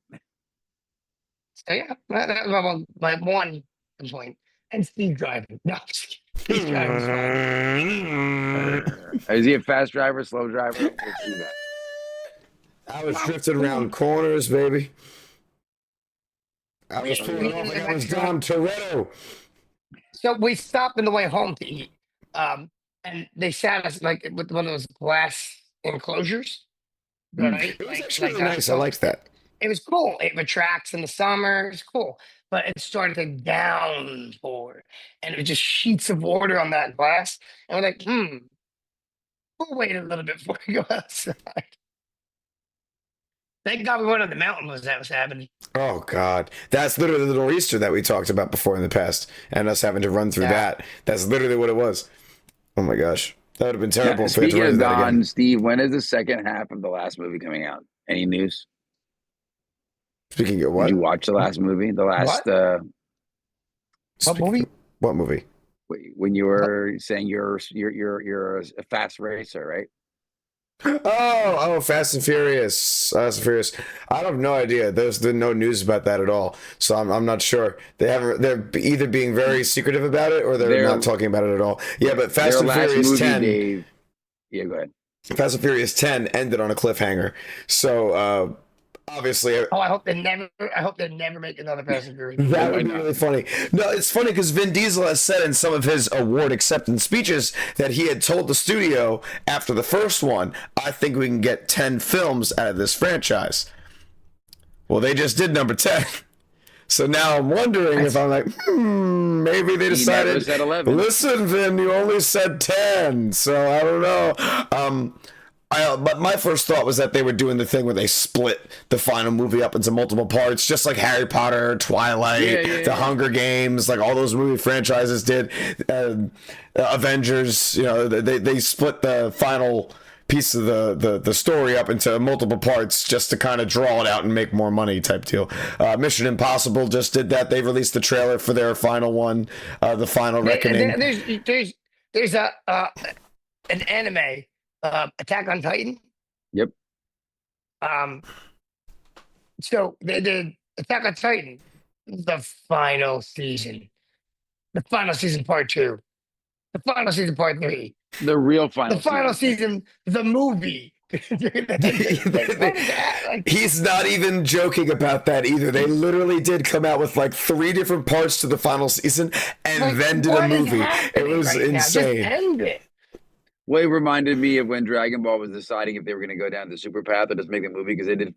C: So yeah, that was my one complaint. And Steve driving. No, I'm just kidding. Steve driving's fine.
D: Is he a fast driver, slow driver? We'll see that.
B: I was drifting around corners, baby. I was pulling off like I was Dom Toretto.
C: So we stopped on the way home to eat. And they sat us like with one of those glass enclosures. Right?
B: It was
C: Like-
B: actually
C: like
B: really
C: that.
B: nice. I liked that.
C: It was cool. It retracts in the summer. It's cool. But it started to downpour. And it was just sheets of water on that glass. And we're like, we'll wait a little bit before we go outside. Thank God we went on the mountain was that was happening.
B: Oh God, that's literally the little Easter that we talked about before in the past, and us having to run through
C: Yeah.
B: that. That's literally what it was. Oh my gosh, that would have been terrible if we had to
D: Speaking
B: run
D: of
B: through that
D: Don,
B: again.
D: Steve, when is the second half of the last movie coming out? Any news?
B: Speaking of
D: Did
B: what?
D: you watch the last movie? The last
C: What
B: Speaking
C: movie?
B: of- what movie?
D: when you were saying you're a fast racer, right?
B: Oh, Fast and Furious. Fast and Furious. I have no idea. There's been no news about that at all, so I'm not sure. They haven't. They're either being very secretive about it or they're not talking about it at all. Yeah, but Fast
D: Their
B: and
D: last
B: Furious
D: movie,
B: 10.
D: Dave. Yeah, go ahead.
B: Fast and Furious 10 ended on a cliffhanger. So obviously,
C: Oh, I hope they never make another Fast and Furious.
B: that
D: Why
B: would be
D: not?
B: really funny. No, it's funny because Vin Diesel has said in some of his award acceptance speeches that he had told the studio after the first one, I think we can get 10 films out of this franchise. Well, they just did number 10. So now I'm wondering if I'm like, maybe they
D: He never
B: decided,
D: said 11.
B: listen, Vin, you only said 10. So I don't know. But my first thought was that they were doing the thing where they split the final movie up into multiple parts, just like Harry Potter, Twilight, The Hunger Games, like all those movie franchises did. Avengers, you know, they split the final piece of the story up into multiple parts just to kind of draw it out and make more money type deal. Mission Impossible just did that. They released the trailer for their final one, The Final Reckoning.
C: There's an anime, Attack on Titan.
D: Yep.
C: So the Attack on Titan, the final season part 2, the final season part 3,
D: The real final.
C: the final season, the movie, Like,
B: He's not even joking about that either. They literally did come out with like 3 different parts to the final season and
C: like,
B: then did a
C: what is
B: movie. It
C: happening
B: was
C: right now? Just
B: insane.
C: end it.
D: Well, it reminded me of when Dragon Ball was deciding if they were going to go down the super path or just make the movie because they did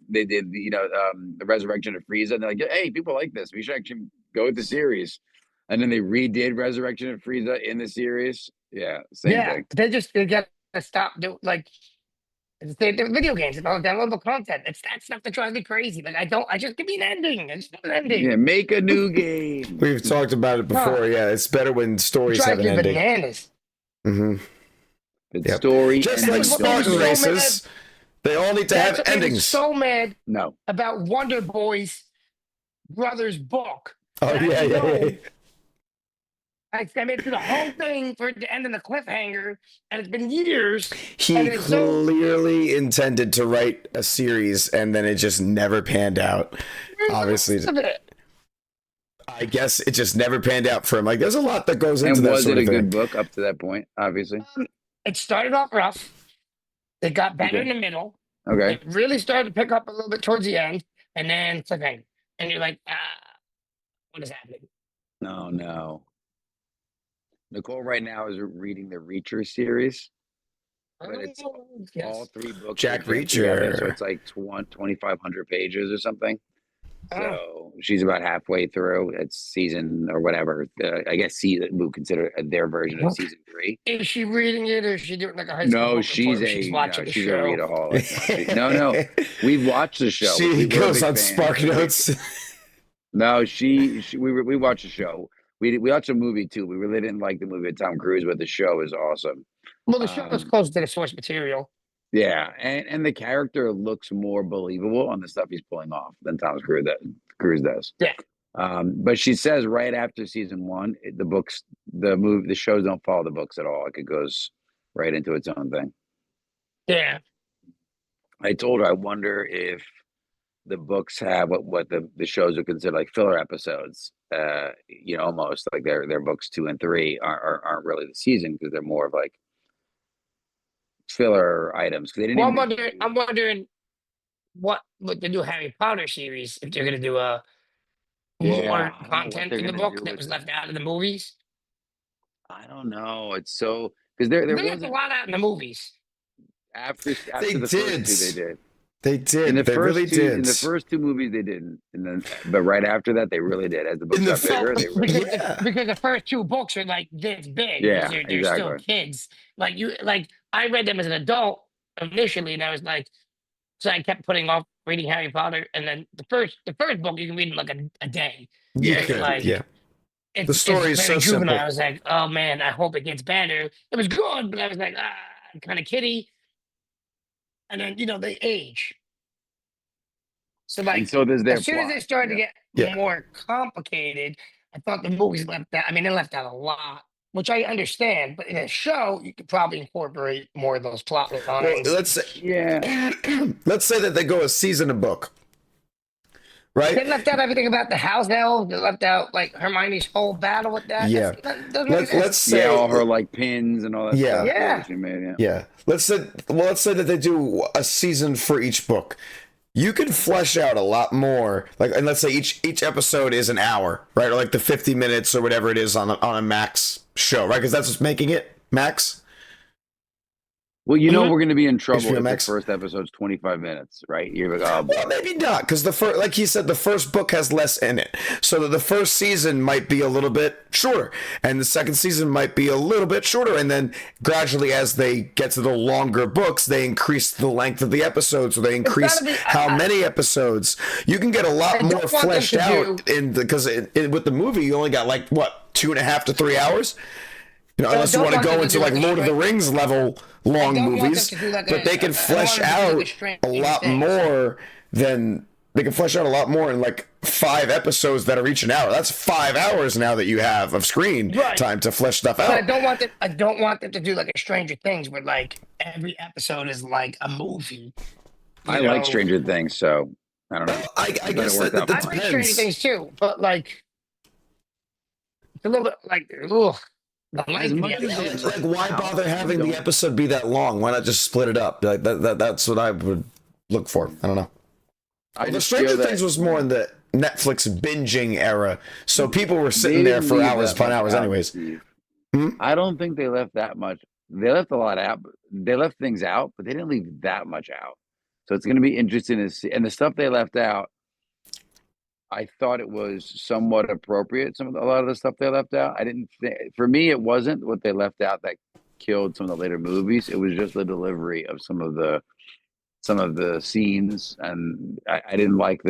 D: the Resurrection of Frieza and they're like, hey, people like this, we should actually go with the series, and then they redid Resurrection of Frieza in the series. Yeah, same thing.
C: They got to stop doing like they're video games and all downloadable content. It's that stuff that drives me crazy. Like I just give me an ending. I just want an ending.
D: Yeah, make a new game.
B: We've talked about it before. Yeah, it's better when
C: It
B: stories
C: drives
B: have an
C: me
B: ending.
C: bananas.
B: hmm
D: The
B: Yep.
D: story,
B: Just
D: and
B: like
C: That's what
B: Spartan
C: made me so
B: races, they all need to
C: That's
B: have
C: what made me
B: endings.
C: so mad
D: no.
C: about Wonder Boy's brother's book.
B: Oh
C: And
B: yeah,
C: I
B: yeah,
C: know-
B: yeah.
C: I made it through the whole thing for it to end in a cliffhanger, and it's been years.
B: He
C: And it's so-
B: clearly intended to write a series, and then it just never panned out.
C: Where's the
B: Obviously,
C: rest of it?
B: I guess it just never panned out for him. Like, there's a lot that goes into
D: And
B: that
D: was
B: sort
D: it a
B: of thing.
D: good book up to that point? Obviously.
C: It started off rough. It got better
D: Okay.
C: in the middle.
D: Okay.
C: It really started to pick up a little bit towards the end, and then cliffhanger. And you're like, what is happening?
D: No. Nicole right now is reading the Reacher series. But it's
C: Oh,
D: all
C: yes.
D: 3 books.
B: Jack
D: are jammed together, so
B: Reacher.
D: it's like 2,500 pages or something.
C: Oh.
D: So she's about halfway through. It's season or whatever. I guess season we consider their version of season 3.
C: Is she reading it, or is she doing like a high school?
D: No,
C: book
D: she's
C: report?
D: a
C: She's watching the
D: she's
C: show.
D: a readaholic. No. We've watched the show.
B: She
D: We're
B: goes
D: big
B: on
D: fans.
B: Spark Notes.
D: No, we watched the show. We watched a movie too. We really didn't like the movie with Tom Cruise, but the show is awesome.
C: Well, the show is close to the source material.
D: Yeah, and the character looks more believable on the stuff he's pulling off than Tom Cruise does.
C: Yeah.
D: But she says right after season 1, the shows don't follow the books at all. Like it goes right into its own thing.
C: Yeah.
D: I told her I wonder if the books have what the shows are considered like filler episodes. Almost like their books 2 and 3 aren't really the season because they're more of like filler items. They didn't.
C: Well,
D: even
C: I'm wondering what the new Harry Potter series, if they're gonna do
D: Yeah, I
C: more
D: don't know what
C: content
D: they're
C: in the
D: gonna
C: book
D: do
C: that
D: with
C: was
D: it.
C: left out of the movies.
D: I don't know. It's so because there
C: They left a
D: wasn't
C: lot out in the movies.
D: after the
B: They
D: first
B: did.
D: 2 they did.
B: They did.
D: In the
B: They
D: first
B: really
D: 2
B: did.
D: in the first 2 movies they didn't, and then but right after that they really did. As the books
B: In the
D: got bigger, they really
C: because,
D: did.
B: Yeah.
C: because the first 2 books are like this big.
D: Yeah,
C: because they're still
D: exactly.
C: kids. Like I read them as an adult initially, and I was like, so I kept putting off reading Harry Potter, and then the first book you can read in like a day.
B: You
D: Yeah,
B: could,
C: like-
B: yeah.
C: It's
B: story is
C: very
B: so
C: juvenile.
B: simple.
C: I was like, oh man, I hope it gets better. It was good, but I was like, kind of kiddie. And then they age. So
D: And
C: like,
D: so there's their
C: as soon as
D: plot.
C: they started to
D: Yeah.
C: get
B: Yeah.
C: more complicated, I thought the movies left out. I mean, they left out a lot, which I understand. But in a show, you could probably incorporate more of those plot
B: Well,
C: lines.
B: let's say,
D: Yeah.
B: let's say that they go a season a book, right?
C: They left out everything about the house elf. They left out like Hermione's whole battle with that.
B: Yeah.
C: That doesn't make sense.
B: Let's say
D: Yeah, all her like pins and all that
B: Yeah.
D: stuff.
C: Yeah.
D: She made, yeah.
B: Yeah. Let's say that they do a season for each book. You can flesh out a lot more. And let's say each episode is an hour, right? Or like the 50 minutes or whatever it is on a Max show, right? Because that's what's making it Max.
D: Well, you know
C: Mhm.
D: we're going to be in trouble
B: HBO
D: if the
B: Max.
D: first episode's 25 minutes, right? You're like, oh,
B: Well, maybe not, because like he said, the first book has less in it, so that the first season might be a little bit shorter, and the second season might be a little bit shorter, and then gradually, as they get to the longer books, they increase the length of the episodes, or they increase
C: gotta be-
B: how many episodes. You can get a lot
C: I don't
B: more
C: want them
B: fleshed
C: to
B: out because with the movie, you only got like what 2.5 to 3 hours. Unless you
C: don't
B: want to
C: want
B: go
C: them to
B: into
C: do
B: like
C: it
B: Lord of the
C: straight.
B: Rings level long
C: don't want them
B: movies,
C: to do like
B: but
C: a-
B: they can
C: I don't
B: flesh
C: want them to do
B: out
C: like a straight
B: a lot
C: thing.
B: more than they can flesh out a lot more in like 5 episodes that are each an hour. That's 5 hours now that you have of screen
C: Right.
B: time to flesh stuff
C: But I
B: out.
C: don't want them to do like a Stranger Things where like every episode is like a movie.
D: I
C: you
D: like
C: know?
D: Stranger Things, so I don't know.
B: I
D: But
B: guess
D: it worked
B: that
D: out
C: I
D: fine.
C: like Stranger
B: depends.
C: Things too, but like it's a little bit like ugh. the
D: As
C: length of the
D: much as they
C: episode.
B: Like, why
D: Now,
B: bother having
D: don't-
B: the episode be that long? Why not just split it up? Like that's what I would look for. I don't know.
D: I
B: The
D: just
B: Stranger
D: feel that
B: Things was more in the Netflix binging era, so people were
D: they
B: sitting there
D: didn't
B: for
D: leave
B: hours
D: that
B: upon
D: much
B: hours,
D: out,
B: anyways.
D: Steve.
B: Hmm?
D: I don't think they left that much. They left a lot out. They left things out, but they didn't leave that much out. So it's going to be interesting to see. And the stuff they left out, I thought it was somewhat appropriate. A lot of the stuff they left out, I didn't think. For me, it wasn't what they left out that killed some of the later movies. It was just the delivery of some of the scenes, and I didn't like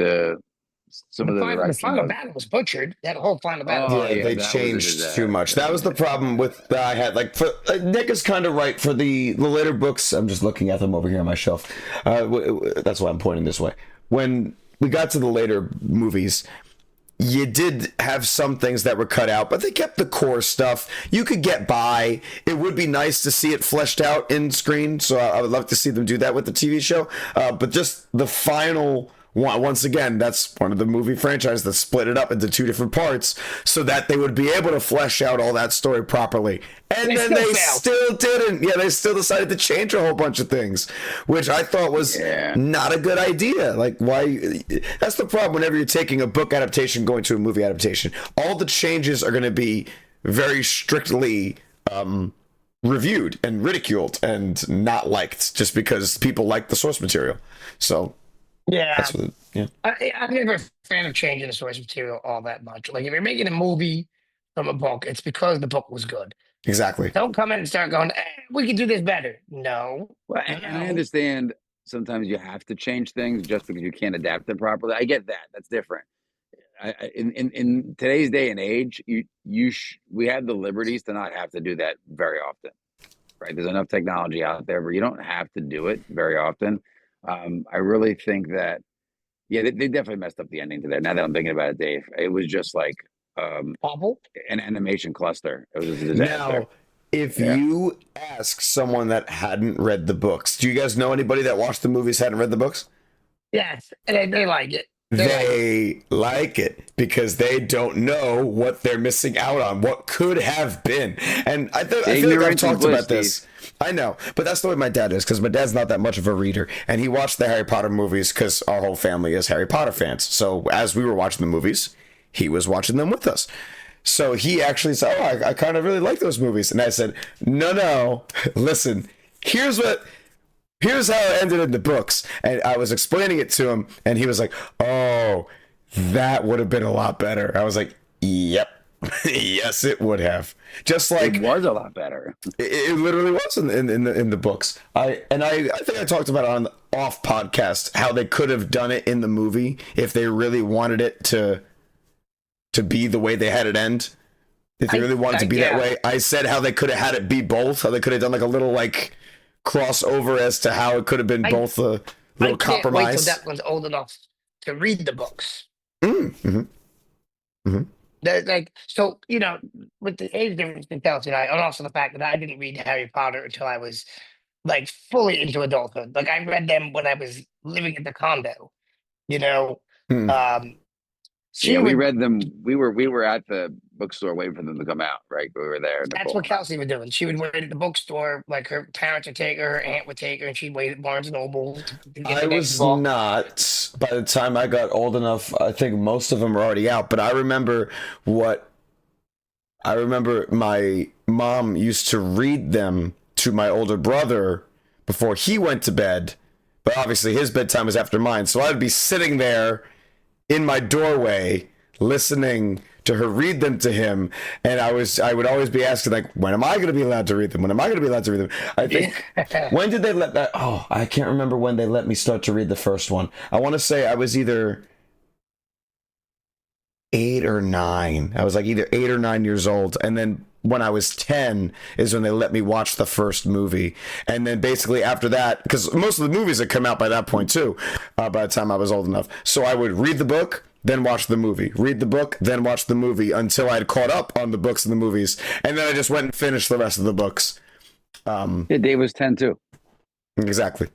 D: some of the
C: The
D: direction.
C: final battle was butchered. That whole final battle.
D: Oh,
B: Yeah,
D: yeah,
B: they
D: that was a
B: changed
D: disaster.
B: too much. That was the problem with that I had. Like, for Nick is kind of right for the later books. I'm just looking at them over here on my shelf. That's why I'm pointing this way. When we got to the later movies, you did have some things that were cut out, but they kept the core stuff. You could get by. It would be nice to see it fleshed out in screen, so I would love to see them do that with the TV show. But just the final one, once again, that's one of the movie franchises that split it up into two different parts so that they would be able to flesh out all that story properly. And
C: They
B: then
C: still
B: they
C: failed.
B: still didn't. Yeah, they still decided to change a whole bunch of things, which I thought was not a good idea. Like, why? That's the problem whenever you're taking a book adaptation going to a movie adaptation. All the changes are going to be very strictly reviewed and ridiculed and not liked just because people like the source material. So
C: Yeah.
B: that's what, yeah.
C: I'm never a fan of changing the source material all that much. Like if you're making a movie from a book, it's because the book was good.
B: Exactly.
C: Don't come in and start going, we could do this better. No.
D: Well, and I understand sometimes you have to change things just because you can't adapt them properly. I get that. That's different. In today's day and age, we have the liberties to not have to do that very often, right? There's enough technology out there where you don't have to do it very often. I really think that, yeah, they definitely messed up the ending to that. Now that I'm thinking about it, Dave, it was just like
C: Awful.
D: an animation cluster. It was a disaster.
B: Now, if you ask someone that hadn't read the books, do you guys know anybody that watched the movies hadn't read the books?
C: Yes. And they like it.
B: They like it because they don't know what they're missing out on, what could have been. And I feel like I've
D: Ignorance is
B: talked
D: bliss,
B: about this. I know, but that's the way my dad is because my dad's not that much of a reader. And he watched the Harry Potter movies because our whole family is Harry Potter fans. So as we were watching the movies, he was watching them with us. So he actually said, oh, I kind of really like those movies. And I said, no, listen, here's how it ended in the books. And I was explaining it to him, and he was like, oh, that would have been a lot better. I was like, yep. Yes, it would have. Just like
D: It was a lot better.
B: it literally was in the books. I think I talked about it on the off podcast how they could have done it in the movie if they really wanted it to be the way they had it end. If they really wanted to be that way. I said how they could have had it be both. How they could have done like a little like crossover as to how it could have been both a little compromise.
C: Wait till Declan's old enough to read the books.
B: Mm-hmm. Mm-hmm.
C: Like, so, you know, with the age difference between Kelsey and I, and also the fact that I didn't read Harry Potter until I was like fully into adulthood. Like I read them when I was living in the condo, you know.
D: We read them. We were at the bookstore waiting for them to come out, right? We were there.
C: That's what Kelsey was doing. She would wait at the bookstore, like her parents would take her aunt would take her, and she'd wait at Barnes and Noble.
B: I was not. By the time I got old enough, I think most of them were already out. But I remember my mom used to read them to my older brother before he went to bed. But obviously his bedtime was after mine, so I'd be sitting there in my doorway listening to her read them to him, and I would always be asking, like, when am I going to be allowed to read them? When am I going to be allowed to read them? I think when did they let that? Oh, I can't remember when they let me start to read the first one. I want to say I was either 8 or 9. I was like either 8 or 9 years old, and then when I was 10 is when they let me watch the first movie. And then basically after that, because most of the movies had come out by that point too, by the time I was old enough. So I would read the book, then watch the movie. Read the book, then watch the movie until I'd caught up on the books and the movies. And then I just went and finished the rest of the books.
D: Yeah, Dave was 10 too.
B: Exactly.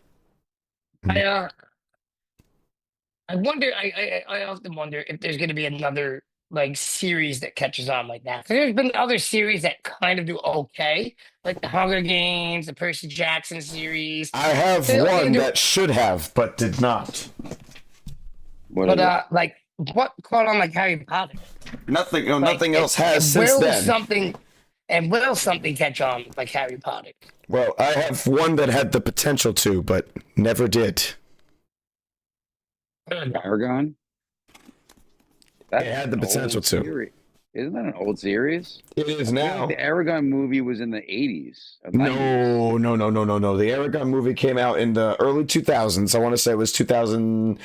C: I wonder, I often wonder if there's going to be another like series that catches on like that. 'Cause there's been other series that kind of do okay, like the Hunger Games, the Percy Jackson series.
B: I have
C: They only
B: one
C: do-
B: that should have, but did not.
D: What is
C: But like what caught on like Harry Potter?
B: Nothing. No,
C: Like,
B: nothing else
C: and
B: has since
C: will
B: then.
C: will something catch on like Harry Potter?
B: Well, I have one that had the potential to, but never did.
D: Aragon?
B: It had the
D: an
B: potential
D: old
B: to.
D: series. Isn't that an old series?
B: It is
D: I feel like
B: now.
D: the Aragon movie was in the 80s. or 90s.
B: No. The Aragon movie came out in the early 2000s. I want to say it was 2005.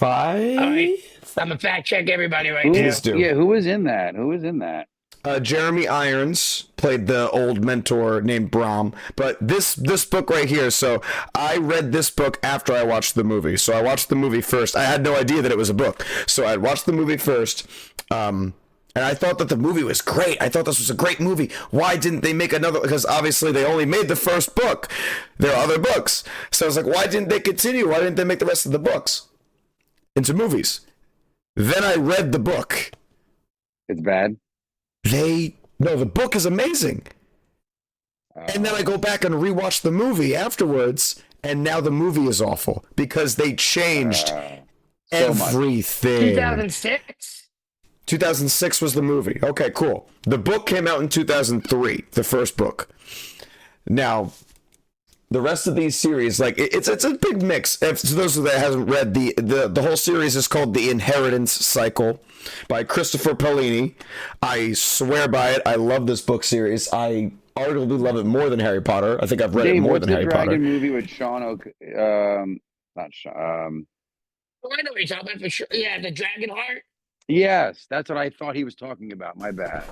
C: All right, I'm gonna fact check everybody right
D: Who,
C: now.
B: Please do.
D: Yeah, who was in that? Who was in that?
B: Jeremy Irons played the old mentor named Brom, but this book right here. So I read this book after I watched the movie. So I watched the movie first. I had no idea that it was a book. So I watched the movie first, and I thought that the movie was great. I thought this was a great movie. Why didn't they make another? Because obviously they only made the first book. There are other books. So I was like, why didn't they continue? Why didn't they make the rest of the books into movies? Then I read the book.
D: It's bad.
B: No, the book is amazing. And then I go back and rewatch the movie afterwards, and now the movie is awful because they changed
D: so much.
B: everything.
C: 2006.
B: 2006 was the movie. Okay, cool. The book came out in 2003, the first book. Now, the rest of these series, like it's a big mix. If to those that hasn't read the whole series is called The Inheritance Cycle by Christopher Paolini. I swear by it. I love this book series. I arguably love it more than Harry Potter. I think I've read it more
D: what's
B: than
D: the
B: Harry
D: dragon
B: Potter.
D: movie with Sean not Sean.
C: Oh, I know what you're talking about for sure. Yeah, the Dragon Heart.
D: Yes, that's what I thought he was talking about. My bad.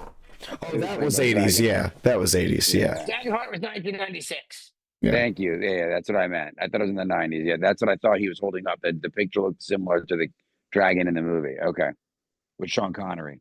B: Oh, that was 80s. Yeah, that was 80s. Yeah.
C: Dragon Heart was 1996.
B: Yeah.
D: Thank you. Yeah, that's what I meant. I thought it was in the 90s. Yeah, that's what I thought he was holding up. The picture looked similar to the dragon in the movie. Okay. With Sean Connery.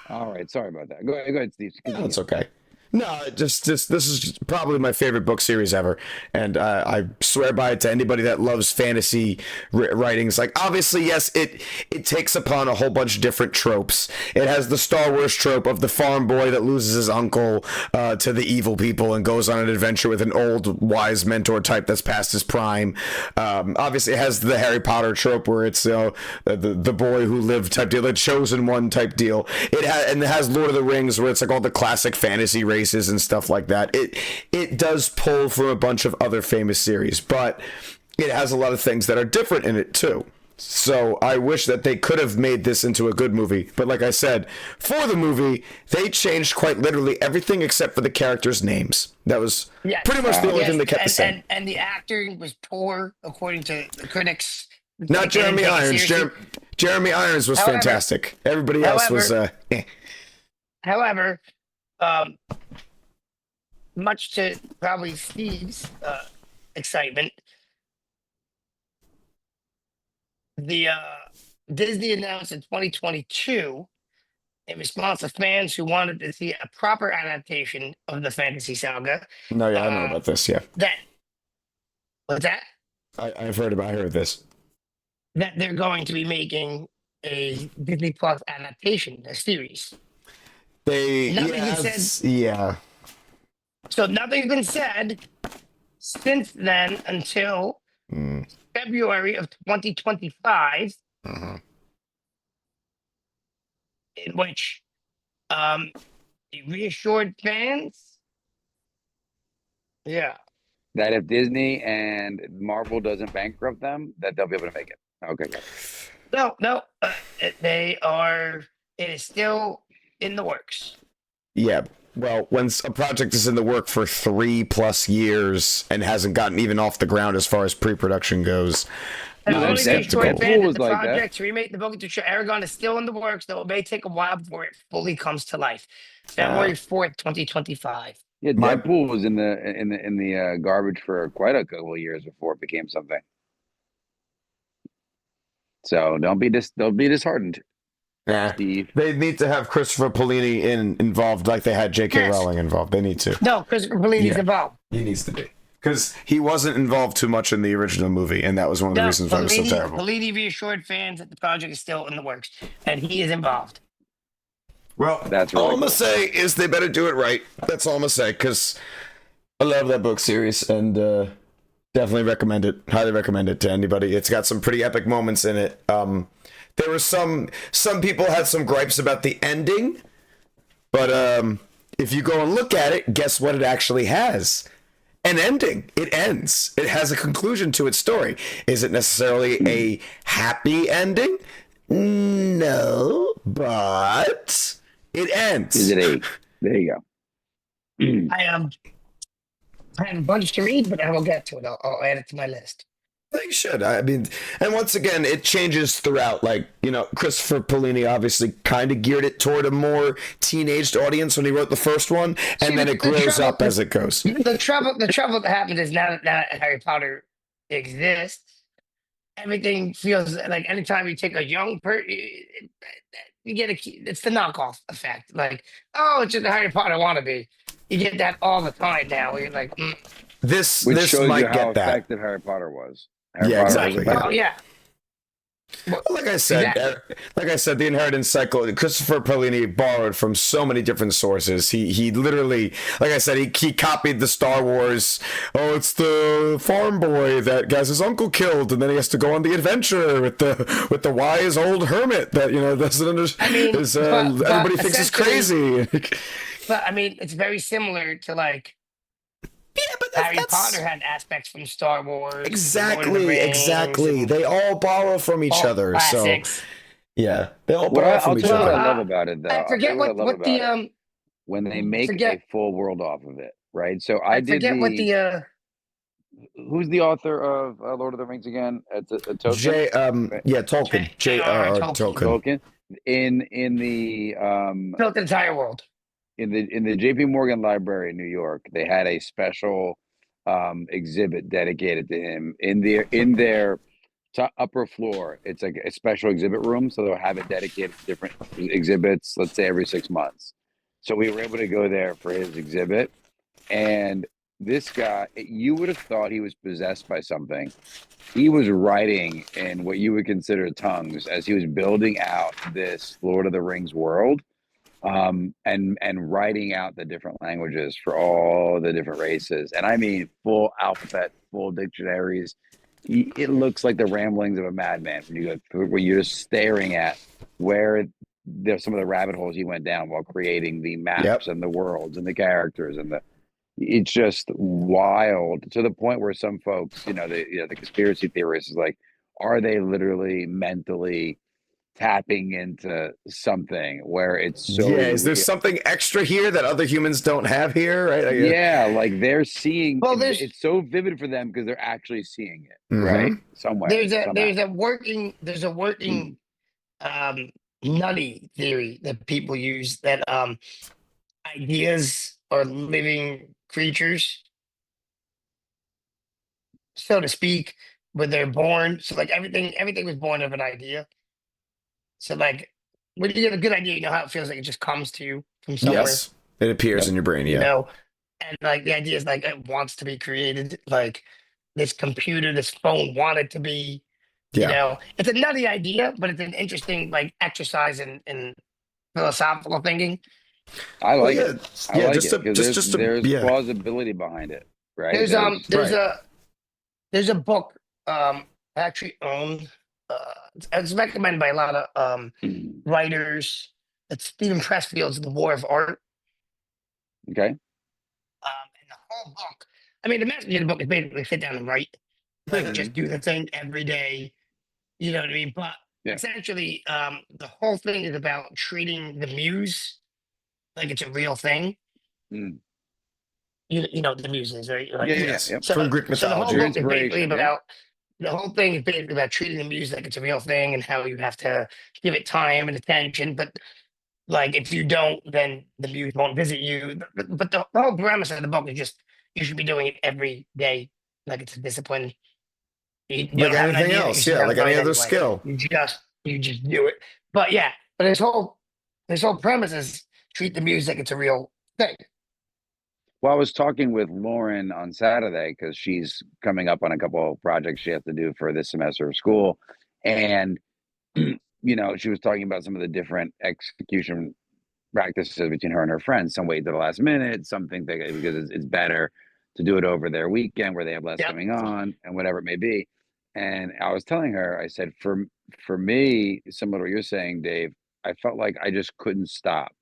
D: All right. Sorry about that. Go ahead, Steve.
B: No, it's okay. No, just this is probably my favorite book series ever, and I swear by it to anybody that loves fantasy writings. Like, obviously, yes, it takes upon a whole bunch of different tropes. It has the Star Wars trope of the farm boy that loses his uncle to the evil people and goes on an adventure with an old wise mentor type that's past his prime. Obviously, it has the Harry Potter trope where it's the boy who lived type deal, the chosen one type deal. It has Lord of the Rings where it's like all the classic fantasy races and stuff like that. It does pull from a bunch of other famous series, but it has a lot of things that are different in it too. So I wish that they could have made this into a good movie, but like I said, for the movie they changed quite literally everything except for the characters' names. That was pretty much the only thing they kept the same.
C: And the acting was poor according to the critics.
B: Not
C: Like,
B: Jeremy
C: they didn't take it
B: Irons.
C: seriously.
B: Jeremy Irons was fantastic. Everybody else was
C: However, much to probably Steve's excitement, the Disney announced in 2022, in response to fans who wanted to see a proper adaptation of the fantasy saga.
B: No, yeah, I know about this. Yeah,
C: What's that?
B: I've heard this.
C: That they're going to be making a Disney Plus adaptation, a series.
B: Yeah.
C: So nothing's been said since then until February of 2025, in which he reassured fans. Yeah.
D: That if Disney and Marvel doesn't bankrupt them, that they'll be able to make it. Okay.
C: No, they are. It is still in the works.
B: Yeah. Well, when a project is in the work for 3+ years and hasn't gotten even off the ground as far as pre-production goes, I'm skeptical.
C: The project to remake the book to show Aragon is still in the works, though it may take a while before it fully comes to life. February 4th, 2025.
D: Yeah, Deadpool was in the garbage for quite a couple of years before it became something. So don't be disheartened.
B: Yeah,
D: Steve.
B: They need to have Christopher Paolini involved like they had J.K. Rowling involved. They need to.
C: No, Christopher Paolini's involved.
B: He needs to be. because he wasn't involved too much in the original movie, and that was one of the reasons why it was so terrible.
C: Bellini reassured fans that the project is still in the works, and he is involved.
B: Well,
D: That's really
B: all I'm
D: cool.
B: gonna say is they better do it right. That's all I'm gonna say, because I love that book series, and definitely recommend it. Highly recommend it to anybody. It's got some pretty epic moments in it. There were some people had some gripes about the ending, but if you go and look at it, guess what it actually has? An ending. It ends. It has a conclusion to its story. Is it necessarily a happy ending? No, but it ends.
D: Is it 8? There you go.
C: I have a bunch to read, but I will get to it. I'll add it to my list.
B: You should. I mean, and once again, it changes throughout. Like, you know, Christopher Paolini obviously kind of geared it toward a more teenaged audience when he wrote the first one, and then it grows up as it goes.
C: The trouble that happened is now that Harry Potter exists, everything feels like anytime you take a young person, you get it's the knockoff effect. Like, oh, it's just a Harry Potter wannabe. You get that all the time now. Where you're like,
B: This
D: Which
B: this
D: shows
B: might
D: you how
B: get that.
D: effective Harry Potter was. Harry
B: Yeah,
D: Potter
B: exactly.
D: was
C: oh yeah.
B: Well, like I said, the inheritance cycle. Christopher Paolini borrowed from so many different sources. He literally, like I said, he copied the Star Wars. Oh, it's the farm boy that guy's his uncle killed, and then he has to go on the adventure with the wise old hermit that doesn't understand.
C: I mean, but
B: everybody thinks is crazy.
C: But I mean, it's very similar to like.
B: Yeah, but
C: Harry Potter had aspects from Star Wars. Lord of the
B: exactly.
C: Rings,
B: They all borrow from each
C: all
B: other.
C: classics.
B: So yeah, they all
D: What
B: borrow
D: I'll
B: from each
D: tell you what
B: other.
D: I love about it, though.
C: I forget
D: I'll tell you
C: what
D: I love
C: the
D: about it. When they make a full world off of it, right? So I did
C: forget what the
D: Who's the author of Lord of the Rings again? It's a Tolkien.
B: Tolkien.
C: J.R.R.
B: Tolkien.
D: Tolkien. In the
C: built the entire world.
D: in the JP Morgan Library in New York, they had a special exhibit dedicated to him in their upper floor. It's like a special exhibit room, so they'll have it dedicated to different exhibits, let's say every 6 months. So we were able to go there for his exhibit, and this guy, you would have thought he was possessed by something. He was writing in what you would consider tongues as he was building out this Lord of the Rings world, and writing out the different languages for all the different races. And I mean, full alphabet, full dictionaries. It looks like the ramblings of a madman when you're just staring at where there's some of the rabbit holes he went down while creating the maps and the worlds and the characters and it's just wild, to the point where some folks, the conspiracy theorists is like, are they literally mentally tapping into something where it's so
B: is there something extra here that other humans don't have here, right?
D: Like they're seeing, it's so vivid for them because they're actually seeing it, right? Somewhere
C: There's a working nutty theory that people use that ideas are living creatures, so to speak, when they're born. So like everything was born of an idea. So like when you get a good idea, you know how it feels like it just comes to you from somewhere.
B: Yes, it appears in your brain.
C: You know, and like the idea is like it wants to be created. Like this computer, this phone wanted to be. You know, it's a nutty idea, but it's an interesting like exercise in philosophical thinking.
D: I like it. I like it because there's
B: yeah.
D: plausibility behind it, right?
C: There's a book I actually own. It's recommended by a lot of writers. It's Stephen Pressfield's The War of Art.
D: Okay.
C: And the whole book, I mean, the message of the book is basically sit down and write, like just do the thing every day. You know what I mean? But essentially, the whole thing is about treating the muse like it's a real thing. You know what the muse is, right? Like,
B: So, from Greek mythology.
C: The whole book is basically about the whole thing is basically about treating the muse like it's a real thing and how you have to give it time and attention. But like if you don't, then the muse won't visit you. But the whole premise of the book is just you should be doing it every day, like it's a discipline.
B: Like anything else, like any other skill.
C: You just do it. But his whole premise is treat the muse like it's a real thing.
D: Well, I was talking with Lauren on Saturday because she's coming up on a couple of projects she has to do for this semester of school. And, she was talking about some of the different execution practices between her and her friends. Some wait to the last minute, some think that because it's better to do it over their weekend where they have less
C: Yep.
D: going on and whatever it may be. And I was telling her, I said, for me, similar to what you're saying, Dave, I felt like I just couldn't stop.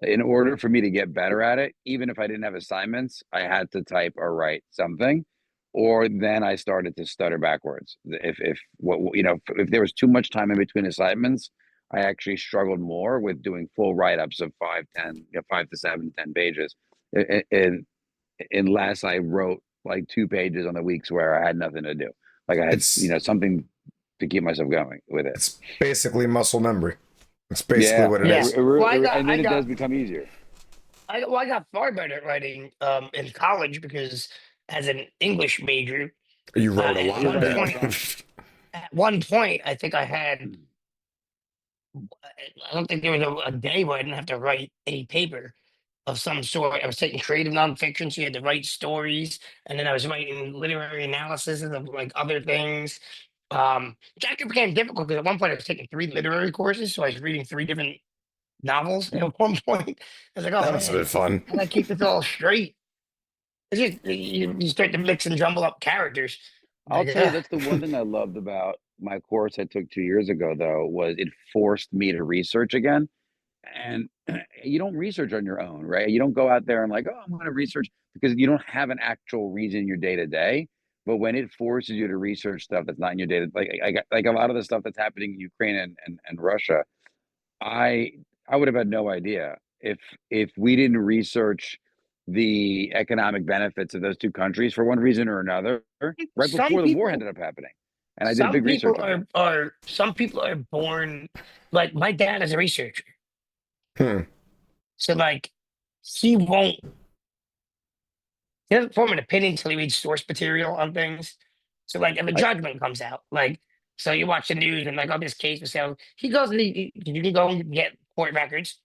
D: In order for me to get better at it, even if I didn't have assignments, I had to type or write something, or then I started to stutter backwards. If there was too much time in between assignments, I actually struggled more with doing full write-ups of 5 to 7, 10 pages, unless I wrote like 2 pages on the weeks where I had nothing to do. Like I had,
B: It's
D: something to keep myself going with it.
B: it's basically muscle memory. It's basically what it
C: Yeah.
B: is.
D: And then it does become easier.
C: I got far better at writing in college because as an English major,
B: You wrote a
C: at
B: lot
C: one
B: down.
C: point, at one point, I think I had. I don't think there was a day where I didn't have to write a paper of some sort. I was taking creative nonfiction, so you had to write stories, and then I was writing literary analysis of like other things. Which actually became difficult because at one point I was taking 3 literary courses, so I was reading 3 different novels at one point. I was like, oh
B: That was a
C: man,
B: bit fun.
C: I gotta keep this all straight. It's just you start to mix and jumble up characters.
D: I'll
C: Like,
D: tell you, that's the one thing I loved about my course I took 2 years ago, though, was it forced me to research again. And you don't research on your own, right? You don't go out there and like, oh, I'm going to research because you don't have an actual reason in your day to day. But when it forces you to research stuff that's not in your day, like a lot of the stuff that's happening in Ukraine and Russia, I I would have had no idea if we didn't research the economic benefits of those two countries for one reason or another right
C: some
D: before the war
C: people,
D: ended up happening. And I did a big research on it.
C: some people are born like my dad is a researcher,
B: Hmm.
C: so like he won't he doesn't form an opinion until he reads source material on things. So like if a
D: I,
C: judgment comes out, like so you watch the news and like oh this case was settled, he goes and you can go and get court records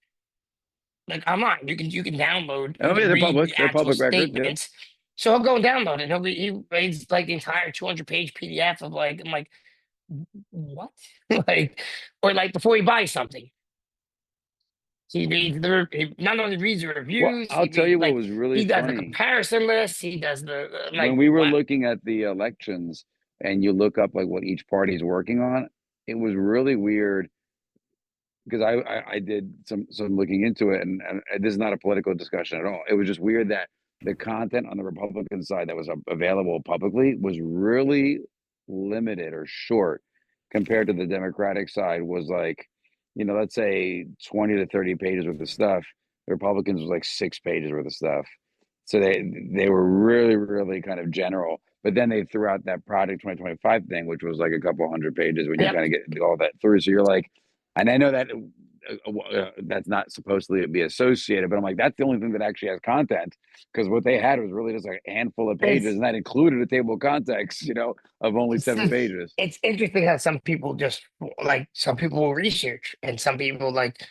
C: like online. You can download, you
D: oh yeah,
C: can
D: they're
C: read
D: public.
C: the
D: They're
C: actual
D: public records. Yeah.
C: statements. So he'll go and download it. He reads like the entire 200-page PDF of like I'm like what like or like before he buys something. He not only reads the
D: Well,
C: reviews,
D: I'll
C: he
D: tell
C: read
D: you what
C: like
D: was really
C: he does the
D: funny.
C: comparison list. He does the
D: When
C: like
D: we were
C: wow.
D: looking at the elections and you look up like what each party's working on, it was really weird because I did some looking into it, and this is not a political discussion at all. It was just weird that the content on the Republican side that was available publicly was really limited or short compared to the Democratic side was like, let's say 20 to 30 pages worth of stuff. The Republicans was like 6 pages worth of stuff. So they were really, really kind of general. But then they threw out that Project 2025 thing, which was like a couple hundred pages when you
C: Yep.
D: kind of get all that through. So you're like, and I know that that's not supposed to be associated, but I'm like, that's the only thing that actually has content because what they had was really just like a handful of pages,
C: It's
D: and that included a table of contents, of only
C: it's
D: 7 pages.
C: it's interesting how some people just like some people will research and some people like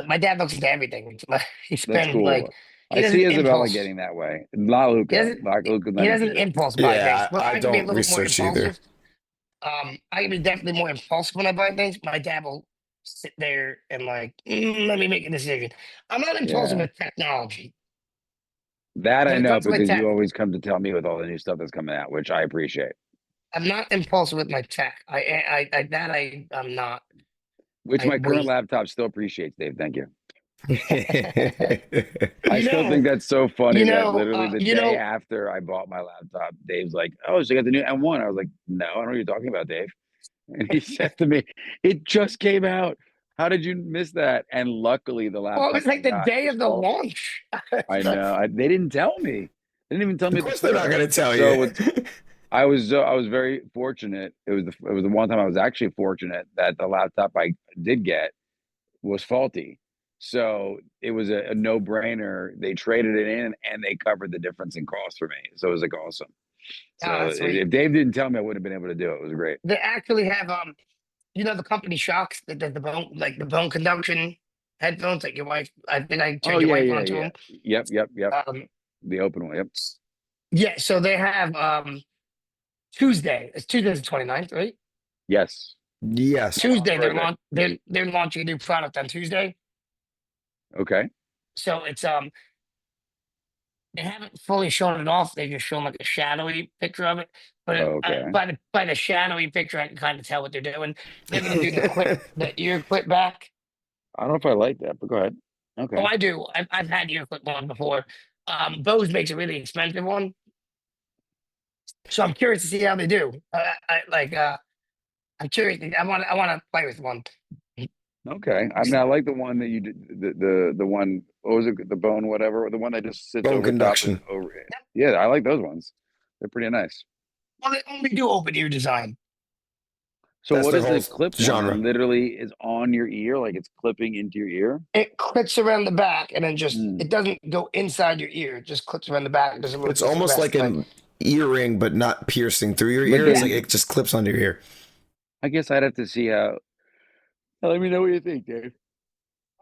C: my dad looks into everything. Like, he's
D: That's
C: been like
D: cool.
C: he
D: I see
C: doesn't
D: Isabella
C: impulse
D: getting that way. Not
C: he
D: Luca.
C: doesn't
D: Not Luca.
C: he
D: Not
C: doesn't
D: interested.
C: impulse buy things.
B: Yeah,
C: Well,
B: I
C: I can be a
B: don't
C: little more
B: research either.
C: impulsive. I can be definitely more impulsive when I buy things. My dad will sit there and like let me make a decision. I'm not impulsive
D: Yeah.
C: with technology.
D: That I
C: When it
D: know
C: comes to my
D: because you
C: tech,
D: always come to tell me with all the new stuff that's coming out, which I appreciate.
C: I'm not impulsive with my tech. I'm not.
D: Which
C: I
D: my current
C: wait.
D: laptop still appreciates, Dave. Thank you. I
C: You
D: still
C: know,
D: think that's so funny
C: you
D: that
C: know,
D: literally the
C: you
D: day
C: know.
D: after I bought my laptop, Dave's like, "Oh, so you got the new M1?" I was like, "No, I don't know what you're talking about, Dave." And he said to me, "It just came out. How did you miss that?" And luckily, the
C: Well, it
D: laptop
C: was
D: I
C: like the
D: got
C: day
D: was
C: of the
D: faulty.
C: launch.
D: I know. They didn't tell me. They didn't even tell
B: Of
D: me at the
B: course, they're not
D: store.
B: gonna tell you.
D: So I was very fortunate. It was the one time I was actually fortunate that the laptop I did get was faulty. So it was a no-brainer. They traded it in and they covered the difference in cost for me. So it was like awesome.
C: Ah,
D: So
C: that's sweet.
D: if Dave didn't tell me, I wouldn't have been able to do it. It was great.
C: They actually have the company Shocks that does the bone like the bone conduction headphones. Like your wife, I think I
D: Oh
C: turned your
D: yeah,
C: wife
D: yeah,
C: onto
D: yeah.
C: them.
D: Yep, yep, yep. The open one. Yep.
C: Yeah, so they have Tuesday. It's Tuesday's the 29th, right?
D: Yes.
B: Yes.
C: Tuesday
D: Thursday.
C: they're launching a new product on Tuesday.
D: Okay.
C: So it's they haven't fully shown it off. They've just shown like a shadowy picture of it. But
D: Okay.
C: by the shadowy picture, I can kind of tell what they're doing. They're gonna do the ear clip back.
D: I don't know if I like that, but go ahead. Okay.
C: Oh, I do. I've had ear clip ones before. Bose makes a really expensive one, so I'm curious to see how they do. I'm curious. I want to play with one.
D: Okay. I mean, I like the one that you did. The one. What was it? The bone, whatever. The one that just sits
B: Bone
D: over
B: conduction.
D: top. Over. Yeah, I like those ones. They're pretty nice.
C: Well, they only do open ear design.
D: So
B: That's
D: what
B: their
D: is
B: whole
D: the clip
B: genre.
D: one? That literally is on your ear, like it's clipping into your ear.
C: It clips around the back, and then just
D: Mm.
C: it doesn't go inside your ear. It just clips around the back. There's a little
B: It's
C: piece of
B: almost
C: rest,
B: like an earring, but not piercing through your
D: But
B: ear. It's
D: then-
B: like it just clips onto your ear.
D: I guess I'd have to see how. Let me know what you think, Dave.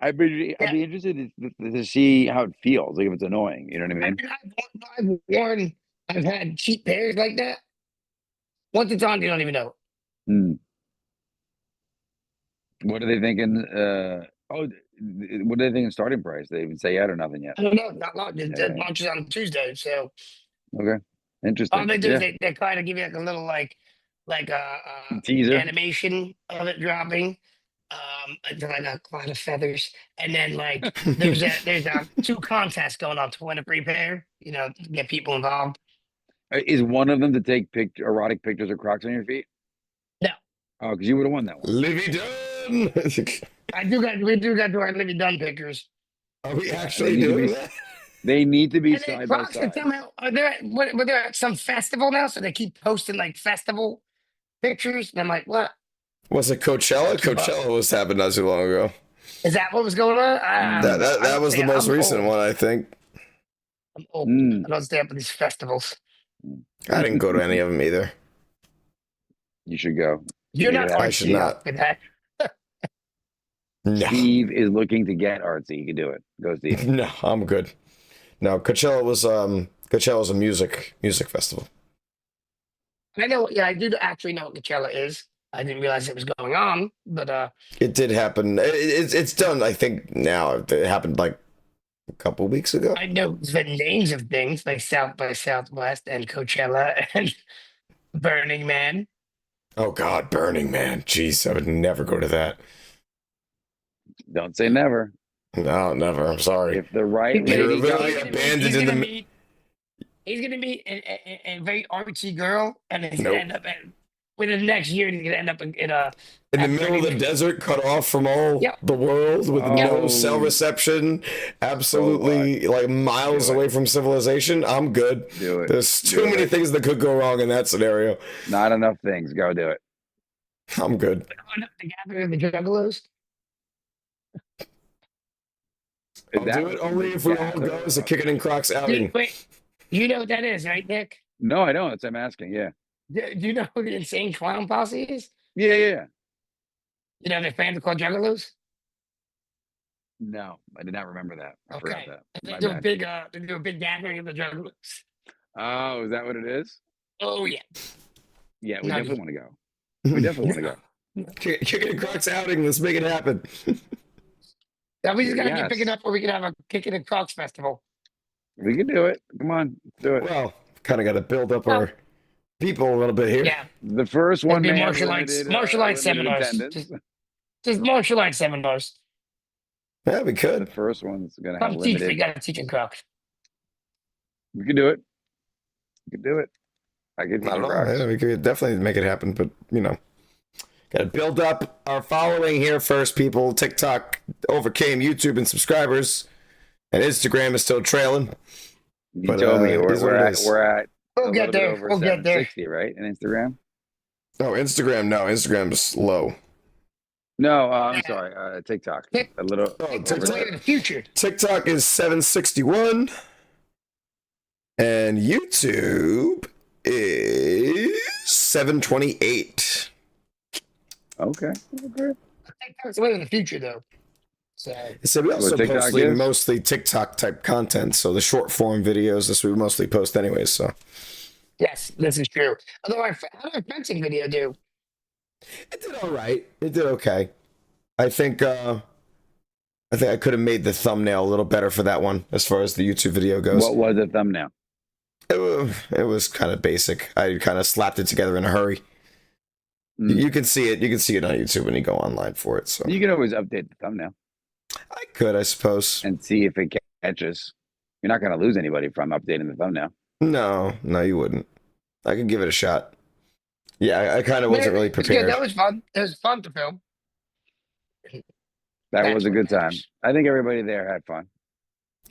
D: I'd be interested to see how it feels, like if it's annoying. You know what I
C: I
D: mean?
C: mean, I've had cheap pairs like that. Once it's on, you don't even know.
D: Hmm. What are they thinking? What are they thinking starting price? They even say yet or nothing yet?
C: I don't know. Not long. It
D: Yeah.
C: launches on Tuesday, so
D: Okay, interesting.
C: all they do is
D: Yeah,
C: they kind of give you like a little
D: teaser.
C: animation of it dropping. It's like a cloud of feathers, and then like there's two contests going on to win a free pair. You know, to get people involved.
D: Is one of them to take erotic pictures of Crocs on your feet?
C: No.
D: Oh, because you would have won that one.
B: Livy Dunn.
C: We do got to our Livy Dunn pictures.
B: Are we
D: They
B: actually
D: need to
B: doing
D: be-
B: that?
D: They need to be
C: And then
D: side by
C: Crocs are
D: side.
C: somehow they're at some festival now, so they keep posting like festival pictures. And I'm like, what
B: Was it Coachella?
C: Keep up.
B: Coachella was happened not too long ago.
C: is that? What was going on?
D: Mm.
B: That was the most recent one, I think.
C: I'm old.
D: Mm.
C: I don't stay up at these festivals.
B: I didn't go to any of them either.
D: You should go.
C: You're
D: Make
C: not
D: it happen.
B: I should
C: artsy
B: not.
C: enough for that.
B: No,
D: Steve is looking to get artsy. You can do it. Go, Steve.
B: no, I'm good. No, Coachella was a music festival.
C: I know. Yeah, I do actually know what Coachella is. I didn't realize it was going on, but
B: It did happen. It's done. I think now. It happened like a couple weeks ago.
C: I know the names of things like South by Southwest and Coachella and Burning Man.
B: Oh God, Burning Man. Jeez, I would never go to that.
D: Don't say never.
B: No, never. I'm sorry.
D: If the right
B: You're
D: lady
B: literally
D: goes,
B: abandoned in the.
C: He's gonna meet a very artsy girl, and he's
B: Nope.
C: gonna end up within the next year. He's gonna end up in a
B: In the
C: at
B: middle of the
C: 30
B: desert, cut off from all
C: Yep.
B: the world, with no
D: Oh.
B: cell reception, absolutely like miles
D: Do it.
B: away from civilization. I'm good.
D: do it.
B: There's
D: Do
B: too many
D: it.
B: things that could go wrong in that scenario.
D: Not enough things. Go do it.
B: I'm good.
C: the gathering of the juggalos.
B: I'll do it only if we all go as a Kickin' and Crocs outing.
C: Wait, you know what that is, right, Nick?
D: No, I don't. That's I'm asking. Yeah.
C: Do you know who the Insane Clown Posse is?
D: Yeah.
C: You know their fans are called Juggalos.
D: No, I did not remember that. I forgot
C: Okay,
D: that.
C: they
D: My
C: do a
D: bad.
C: big gathering of the Juggalos.
D: Oh, is that what it is?
C: Oh yeah,
D: Yeah, we
C: No,
D: definitely want to go. We definitely want to go.
B: Kickin' and Crocs outing. Let's make it happen.
C: now we just gotta keep
D: Yes.
C: picking up, or we can have a Kickin' and Crocs festival.
D: We can do it. Come on, let's do it.
B: Well, kind of got to build up our people a little bit here.
C: Yeah,
D: The first one
C: be
D: may have
C: martial arts-
D: limited,
C: martial arts
D: limited
C: seminars.
D: attendance.
C: just martial arts seminars.
B: Yeah, we
D: The
B: could.
D: first one's gonna have
C: Come teach. We
D: limited.
C: gotta teach in Crocs.
D: We can do it. We can do it. I can
B: I
D: teach
B: don't
D: you
B: know.
D: Crocs.
B: Yeah, we could definitely make it happen, but got to build up our following here first, people. TikTok overcame YouTube and subscribers, and Instagram is still trailing.
D: You
B: But,
D: told me
B: it is what it is.
D: we're at
C: We'll
D: a
C: get
D: little bit
C: there.
D: over
C: We'll get there.
D: 760, right? In Instagram.
B: Oh, Instagram. No, Instagram's low.
D: No, I'm
C: Yeah.
D: sorry. TikTok.
C: Tick-
D: A little.
B: Oh,
C: That's way
B: TikTok.
C: in the future.
B: TikTok is 761, and YouTube is 728.
D: Okay.
C: I think that's way in the future, though.
B: So we also
D: TikTok
B: post
D: is?
B: mostly TikTok type content, so the short form videos, this we mostly post anyways, so.
C: Yes, this is true. Although how did our fencing video do?
B: It did all right. It did okay. I think I could have made the thumbnail a little better for that one as far as the YouTube video goes.
D: What was the thumbnail?
B: It was kind of basic. I kind of slapped it together in a hurry. You can see it. You can see it on YouTube when you go online for it. So
D: You can always update the thumbnail
B: I could, I suppose.
D: and see if it catches. You're not going to lose anybody from updating the thumbnail.
B: No, you wouldn't. I could give it a shot. Yeah, I kind of wasn't really
C: It's good.
B: prepared.
C: That was fun. It was fun to film.
D: That
C: That's
D: was a
C: what
D: good time.
C: matters.
D: I think everybody there had fun.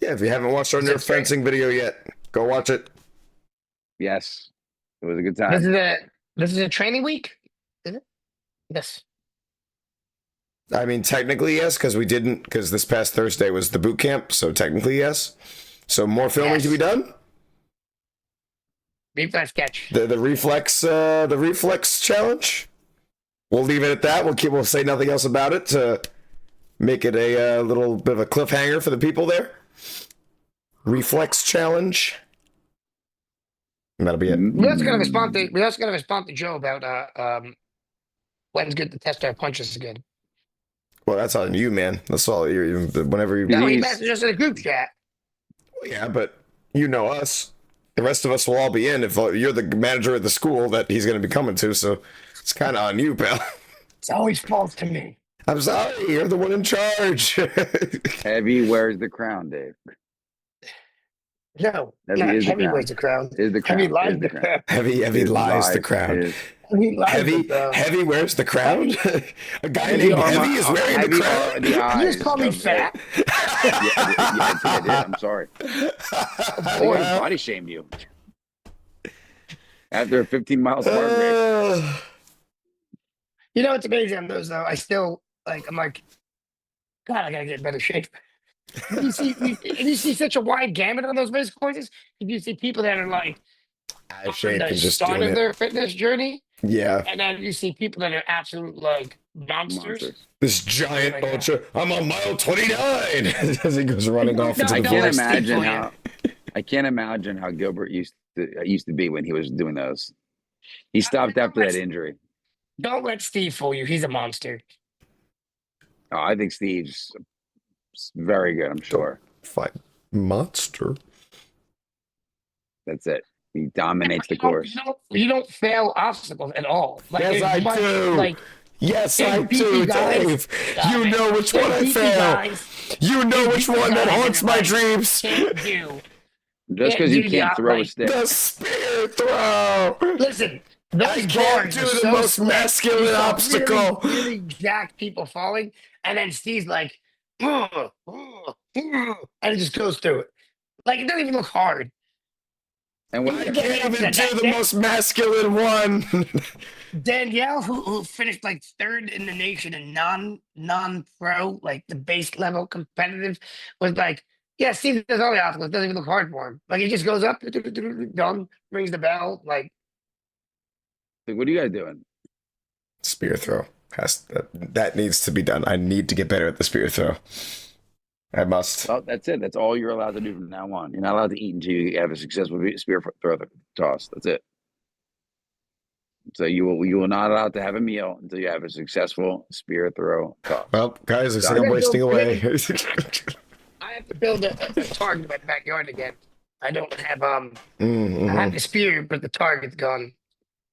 B: Yeah, if you haven't watched our
C: It's
B: new
C: great.
B: fencing video yet, go watch it.
D: Yes, it was a good
C: This
D: time.
C: is a training week, is it? Yes.
B: I mean, technically yes, because this past Thursday was the boot camp, so technically yes. So more filming to be
C: Yes.
B: done.
C: Reflex catch.
B: The reflex challenge. We'll leave it at that. We'll say nothing else about it to make it a little bit of a cliffhanger for the people there. Reflex challenge. And that'll be it.
C: We also got to respond to Joe about when's good to test our punches again.
B: Well, that's on you, man. That's all. Whenever you.
C: No, he
D: He's-
C: messaged us in a group chat.
B: Yeah, but you know us. The rest of us will all be in if you're the manager of the school that he's going to be coming to. So it's kind of on you, pal.
C: It's always false to me.
B: I'm sorry. You're the one in charge.
D: Heavy wears the crown, Dave.
C: No,
D: Heavy
C: not
D: is the
C: heavy
D: crown.
C: wears the crown.
D: Is the crown.
C: Heavy lies
D: Is
C: the
D: crown.
C: crown.
B: Heavy
D: Is
B: lies the
D: lies.
B: crown.
D: Is-
C: Heavy lies
B: Heavy,
C: the crown.
B: heavy wears the crown. A guy
C: Heavy
B: named
C: are
B: Heavy is wearing the
D: Heavy
B: crown.
D: are the
C: You
D: eyes
C: just call me
D: of-
C: fat.
D: Yeah, I think I did. I'm sorry. I think I body shamed you. After a 15-mile Spartan race.
C: You know what's amazing on those though? I still I'm like, God, I gotta get in better shape. You see such a wide gamut on those race courses. You see people that are like
B: I
C: on
B: shape
C: the
B: and just
C: start
B: doing
C: of
B: it.
C: their fitness journey,
B: Yeah.
C: and then you see people that are absolute like monsters.
D: Monsters.
B: This giant
C: Oh my God.
B: ultra. I'm on mile 29 as he goes running off
C: No,
B: into
C: I
B: the
C: don't
B: forest.
C: like Steve
D: I can't imagine how Gilbert used to be when he was doing those. He stopped
C: don't
D: after
C: let-
D: that injury.
C: Don't let Steve fool you. He's a monster.
D: Oh, I think Steve's very good. I'm sure.
B: Fine. Monster.
D: That's it. He dominates the
C: You don't-
D: course.
C: You don't fail obstacles at all. Like,
B: Yes,
C: there's
B: I
C: one-
B: do.
C: Like
B: Yes,
C: Hey,
B: I
C: beefy
B: do,
C: guys.
B: Dave.
C: Stop
B: You
C: it.
B: know which one I
C: beefy
B: fail.
C: guys
B: You know which
C: beefy
B: one that
C: guys
B: haunts
C: and,
B: my
C: like,
B: dreams.
C: can't do.
D: Just because you
C: do the
D: can't throw a
C: outright-
D: stick.
B: The spear throw.
C: Listen,
B: I
C: those
B: can't
C: bars
B: do
C: are
B: the
C: so
B: most
C: slick.
B: masculine
C: You saw
B: obstacle.
C: Really, really jacked people falling, and then Steve's like, and it just goes through it. Like it doesn't even look hard.
D: And
B: I
D: what,
B: can't even do the most masculine one.
C: Danielle, who finished like third in the nation in non-pro, like the base level competitive, was like, yeah, Steve does all the obstacles. It doesn't even look hard for him. Like he just goes up, done, rings the bell. Like
D: what are you guys doing?
B: Spear throw that needs to be done. I need to get better at the spear throw. I must.
D: Well, that's it. That's all you're allowed to do from now on. You're not allowed to eat until you have a successful spear throw toss. That's it. So you will not allowed to have a meal until you have a successful spear throw toss.
B: Well, guys, I
D: Got
B: think I'm
C: it.
B: wasting away.
C: I have to build a target in my backyard again. I don't have I
B: Mhm.
C: have the spear, but the target's gone.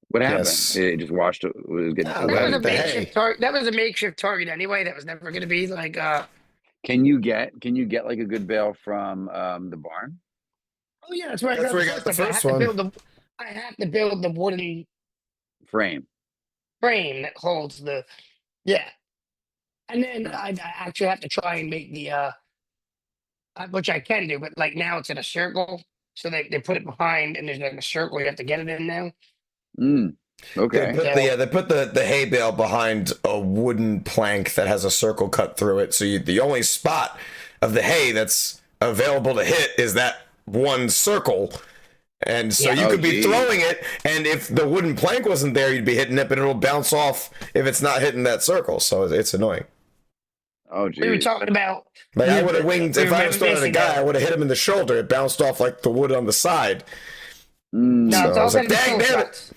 D: What happened?
B: Yes.
D: It just washed. It was getting.
B: Ah,
C: That
B: well,
C: was a
B: the hay.
C: makeshift target. That was a makeshift target anyway. That was never going to be like.
D: Can you get like a good bale from the barn?
C: Oh yeah, that's where
B: That's where you got the first one.
C: I have to build the wooden
D: Frame.
C: frame that holds the. Yeah, and then I actually have to try and make the. Which I can do, but like now it's in a circle, so they put it behind, and there's like a circle you have to get it in now.
D: Okay.
B: They put the hay bale behind a wooden plank that has a circle cut through it. So the only spot of the hay that's available to hit is that one circle. And so
C: Yeah.
B: you
D: Oh,
B: could be
D: geez.
B: throwing it, and if the wooden plank wasn't there, you'd be hitting it, but it'll bounce off if it's not hitting that circle. So it's annoying.
D: Oh,
C: We were
D: geez.
C: talking about.
B: Like I would have winged, if I was throwing at a
C: reminiscing
B: guy, I
C: of-
B: would have hit him in the shoulder. It bounced off like the wood on the side.
C: No,
B: So
C: it's
B: I
C: all
B: was like,
C: gonna be
B: dang,
C: kill
B: damn it.
C: shots.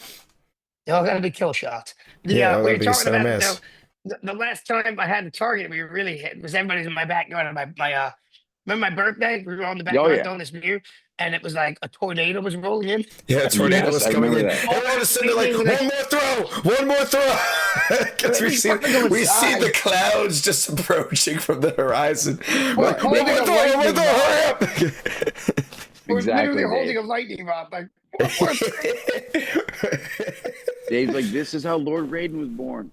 C: It's all gonna be kill shots.
B: Yeah,
C: We
B: that'd
C: were
B: be
C: talking about it,
B: mess.
C: the last time I had a target, we really hit was everybody's in my backyard. And remember my birthday? We were on the
D: Oh,
C: backyard
D: yeah.
C: doing this beer, and it was like a tornado was rolling in.
B: Yeah, a tornado
D: Yes,
B: was
D: I
B: coming in.
D: remember that.
B: Everyone was sitting there like, one more throw. Because we see the clouds just approaching from the horizon.
C: We're
B: Like, one
C: holding
B: more
C: a
B: throw,
C: lightning
B: hurry up.
C: We're
D: Exactly,
C: literally holding
D: Dave.
C: a lightning rod. Like, what?
D: Dave's like, this is how Lord Raiden was born.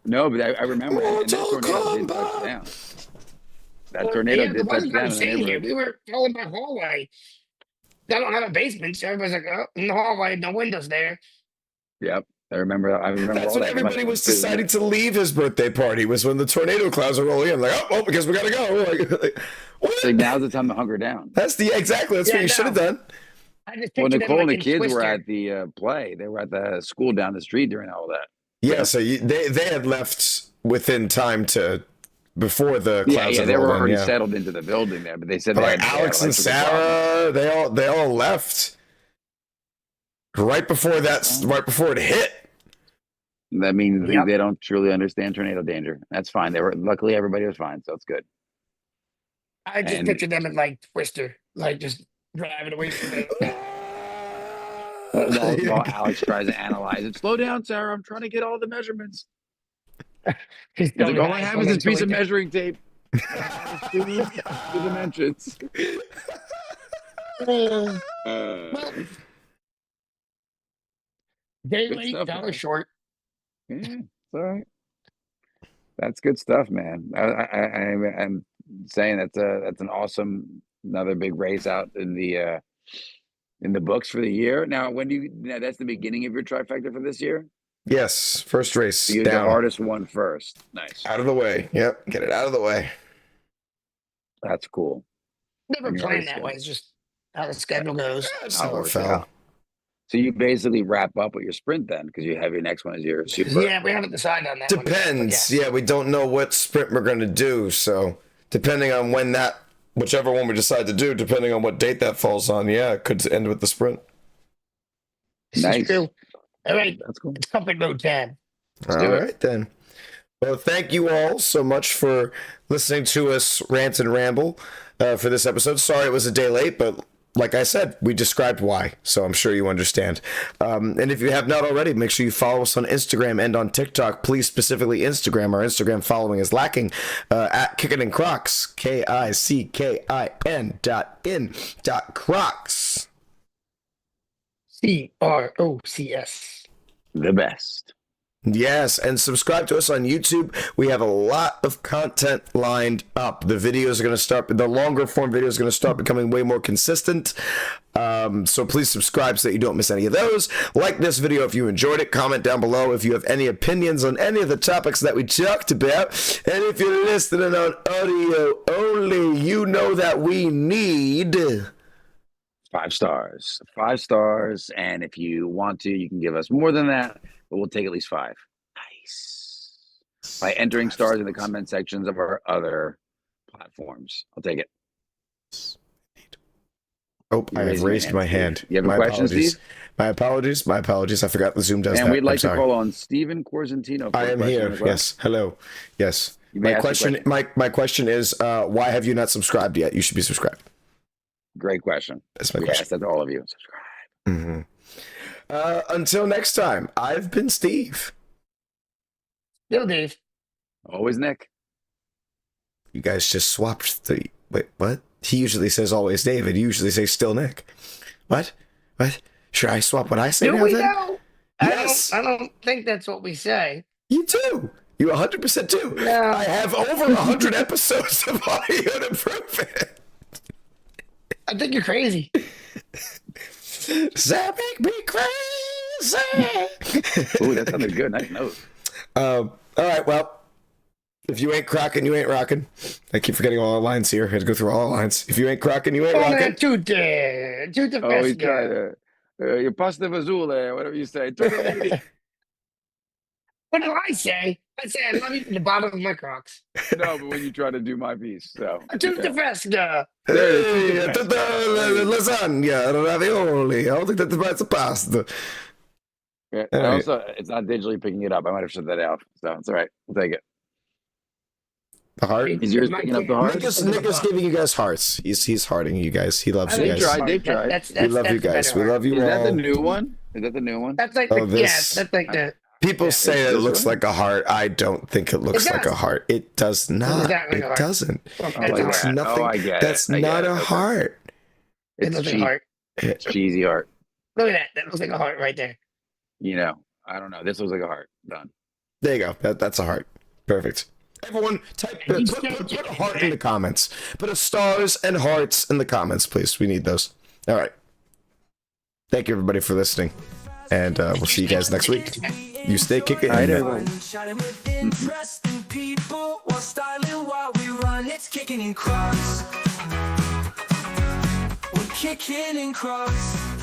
D: No, but I remember, and that tornado did touch down. That tornado
C: Yeah,
D: did touch
C: wasn't
D: down
C: I'm
D: in the
C: saying here.
D: neighborhood.
C: We were all in my hallway. I don't have a basement, so everybody's like, oh, in the hallway, no windows there.
D: Yep, I remember
B: That's
D: all
B: when
D: that.
B: everybody was deciding to leave his birthday party, was when the tornado clouds were rolling in. Like, oh, because we gotta go. Like, what?
D: Like, now's the time to hunker down.
B: That's exactly. That's
C: Yeah,
B: what you should have
C: no.
B: done.
C: I just
D: Well,
C: pictured them
D: Nicole
C: like
D: and the
C: in
D: kids were
C: Twister.
D: at the play. They were at the school down the street during all that.
B: Yeah, so they had left within time to before the
D: Yeah,
B: clouds
D: yeah,
B: had
D: they were
B: rolled in,
D: already
B: yeah.
D: settled into the building there, but they said
B: But
D: they
B: like
D: had
B: Alex and
D: electrical problems.
B: Sarah, they all left right before it hit.
D: That means
C: Yep.
D: they don't truly understand tornado danger. That's fine. Luckily everybody was fine, so it's good.
C: I just
D: And-
C: pictured them in like Twister, like just driving away from it.
D: While Alex tries to analyze it. Slow down, Sarah. I'm trying to get all the measurements.
C: He's
D: He's like,
C: going
D: all I
C: back
D: have is this
C: until
D: piece
C: he
D: of
C: gets-
D: measuring tape. The dimensions.
C: Well, day
D: Good
C: late,
D: stuff,
C: dollar
D: man.
C: short.
D: Yeah, it's all right. That's good stuff, man. I'm saying that's an awesome, another big race out in the books for the year. Now, that's the beginning of your trifecta for this year.
B: Yes, first race
D: So the
B: down,
D: hardest one first. Nice.
B: out of the way. Yep, get it out of the way.
D: That's cool.
C: Never
D: And you're
C: planned
D: already
C: that
D: scheduled.
C: way. It's just how the schedule goes.
B: That's
D: How
B: how
D: it
B: it
D: works
B: fell.
D: out. So you basically wrap up with your sprint then, because you have your next one as your super.
C: Yeah, we haven't decided on that. one yet, but
B: Depends.
C: yes.
B: Yeah, we don't know what sprint we're going to do. So depending on when whichever one we decide to do, depending on what date that falls on, yeah, it could end with the sprint.
C: This
D: Nice.
C: is true. All right,
D: That's cool.
C: it's comfort mode time.
B: All
D: do it.
B: right, then. Well, thank you all so much for listening to us rant and ramble for this episode. Sorry it was a day late, but like I said, we described why, so I'm sure you understand. And if you have not already, make sure you follow us on Instagram and on TikTok. Please, specifically Instagram. Our Instagram following is lacking. At Kickin and Crocs, KICKIN.in.Crocs.
C: CROCS.
D: The best.
B: Yes, and subscribe to us on YouTube. We have a lot of content lined up. The videos are going to start, the longer form videos are going to start becoming way more consistent. So please subscribe so that you don't miss any of those. Like this video if you enjoyed it. Comment down below if you have any opinions on any of the topics that we talked about. And if you're listening on audio only, you know that we need
D: 5 stars. 5 stars. And if you want to, you can give us more than that, but we'll take at least 5. Nice. By entering stars in the comment sections of our other platforms. I'll take it.
B: Oh, I have raised my hand.
D: You have a
B: My
D: question,
B: apologies.
D: Steve?
B: My apologies. My apologies. I forgot the Zoom does that.
D: And we'd like
B: I'm
D: to
B: sorry.
D: call on Stephen Corzentino.
B: I am here. Yes. Hello. Yes.
D: You may
B: My
D: ask your
B: question. My question is, why have you not subscribed yet? You should be subscribed.
D: Great question.
B: That's my
D: Yes,
B: question.
D: that's all of you. Subscribe.
B: Mm-hmm. Until next time, I've been Steve.
C: Still, Dave.
D: Always Nick.
B: You guys just swapped the. Wait, what? He usually says always David. You usually say still Nick. What? What? Should I swap what I say
C: Do
B: now
C: we
B: then?
C: know?
B: Yes.
C: I don't think that's what we say.
B: You do. You 100% do.
C: No.
B: I have over 100 episodes of audio to prove it.
C: I think you're crazy.
B: That make me crazy.
D: Ooh, that sounded good. Nice note.
B: All right, well, if you ain't crocking, you ain't rocking. I keep forgetting all our lines here. I had to go through all our lines. If you ain't crocking, you ain't rocking.
C: Tutte
D: Oh, he
C: festa.
D: tried your pasta vazule, whatever you say.
C: What do I say? I say I love you from the bottom of my Crocs.
D: No, but when you try to do my piece, so
C: Tooth the fresca.
B: Hey, lasagna, ravioli. I don't think that's about the pasta.
D: yeah.
B: All
D: And
B: right.
D: also, it's not digitally picking it up. I might have shut that out, so it's all right. I'll take it.
B: The heart.
D: Is yours picking up the heart?
B: Nick is giving you guys hearts. He's hearting you guys. He loves you
D: They
B: guys.
D: tried. They tried.
B: We love you guys. We love you
D: Is that the
B: all.
D: new one? Is that the new one?
C: That's like
B: Oh,
C: the,
B: this-
C: that's like the.
B: People
C: Yeah.
B: say
D: Is
B: it
D: this
B: looks
D: one?
B: like a heart. I don't think it looks
C: It
B: like a
C: does.
B: heart. It does not.
C: exactly
B: It
C: like a heart.
B: doesn't.
C: Well,
D: Oh,
C: that's
D: like
C: a
B: It's
C: heart.
D: that.
B: nothing.
D: Oh, I get
B: That's
D: it. I
B: not
D: get it.
B: a
D: Okay.
B: heart.
C: It
D: It's
C: looks like a
D: cheap.
C: heart.
D: It's cheesy art.
C: Look at that. That looks like a heart right there.
D: You know, I don't know. This looks like a heart. Done.
B: There you go. That's a heart. Perfect. Everyone, put a heart in the comments. Put a stars and hearts in the comments, please. We need those. All right. Thank you, everybody, for listening. And we'll see you guys next week. You stay kicking.
D: All right, everyone.
A: Shining with interesting people while styling while we run. It's kicking in Crocs. We're kicking in Crocs.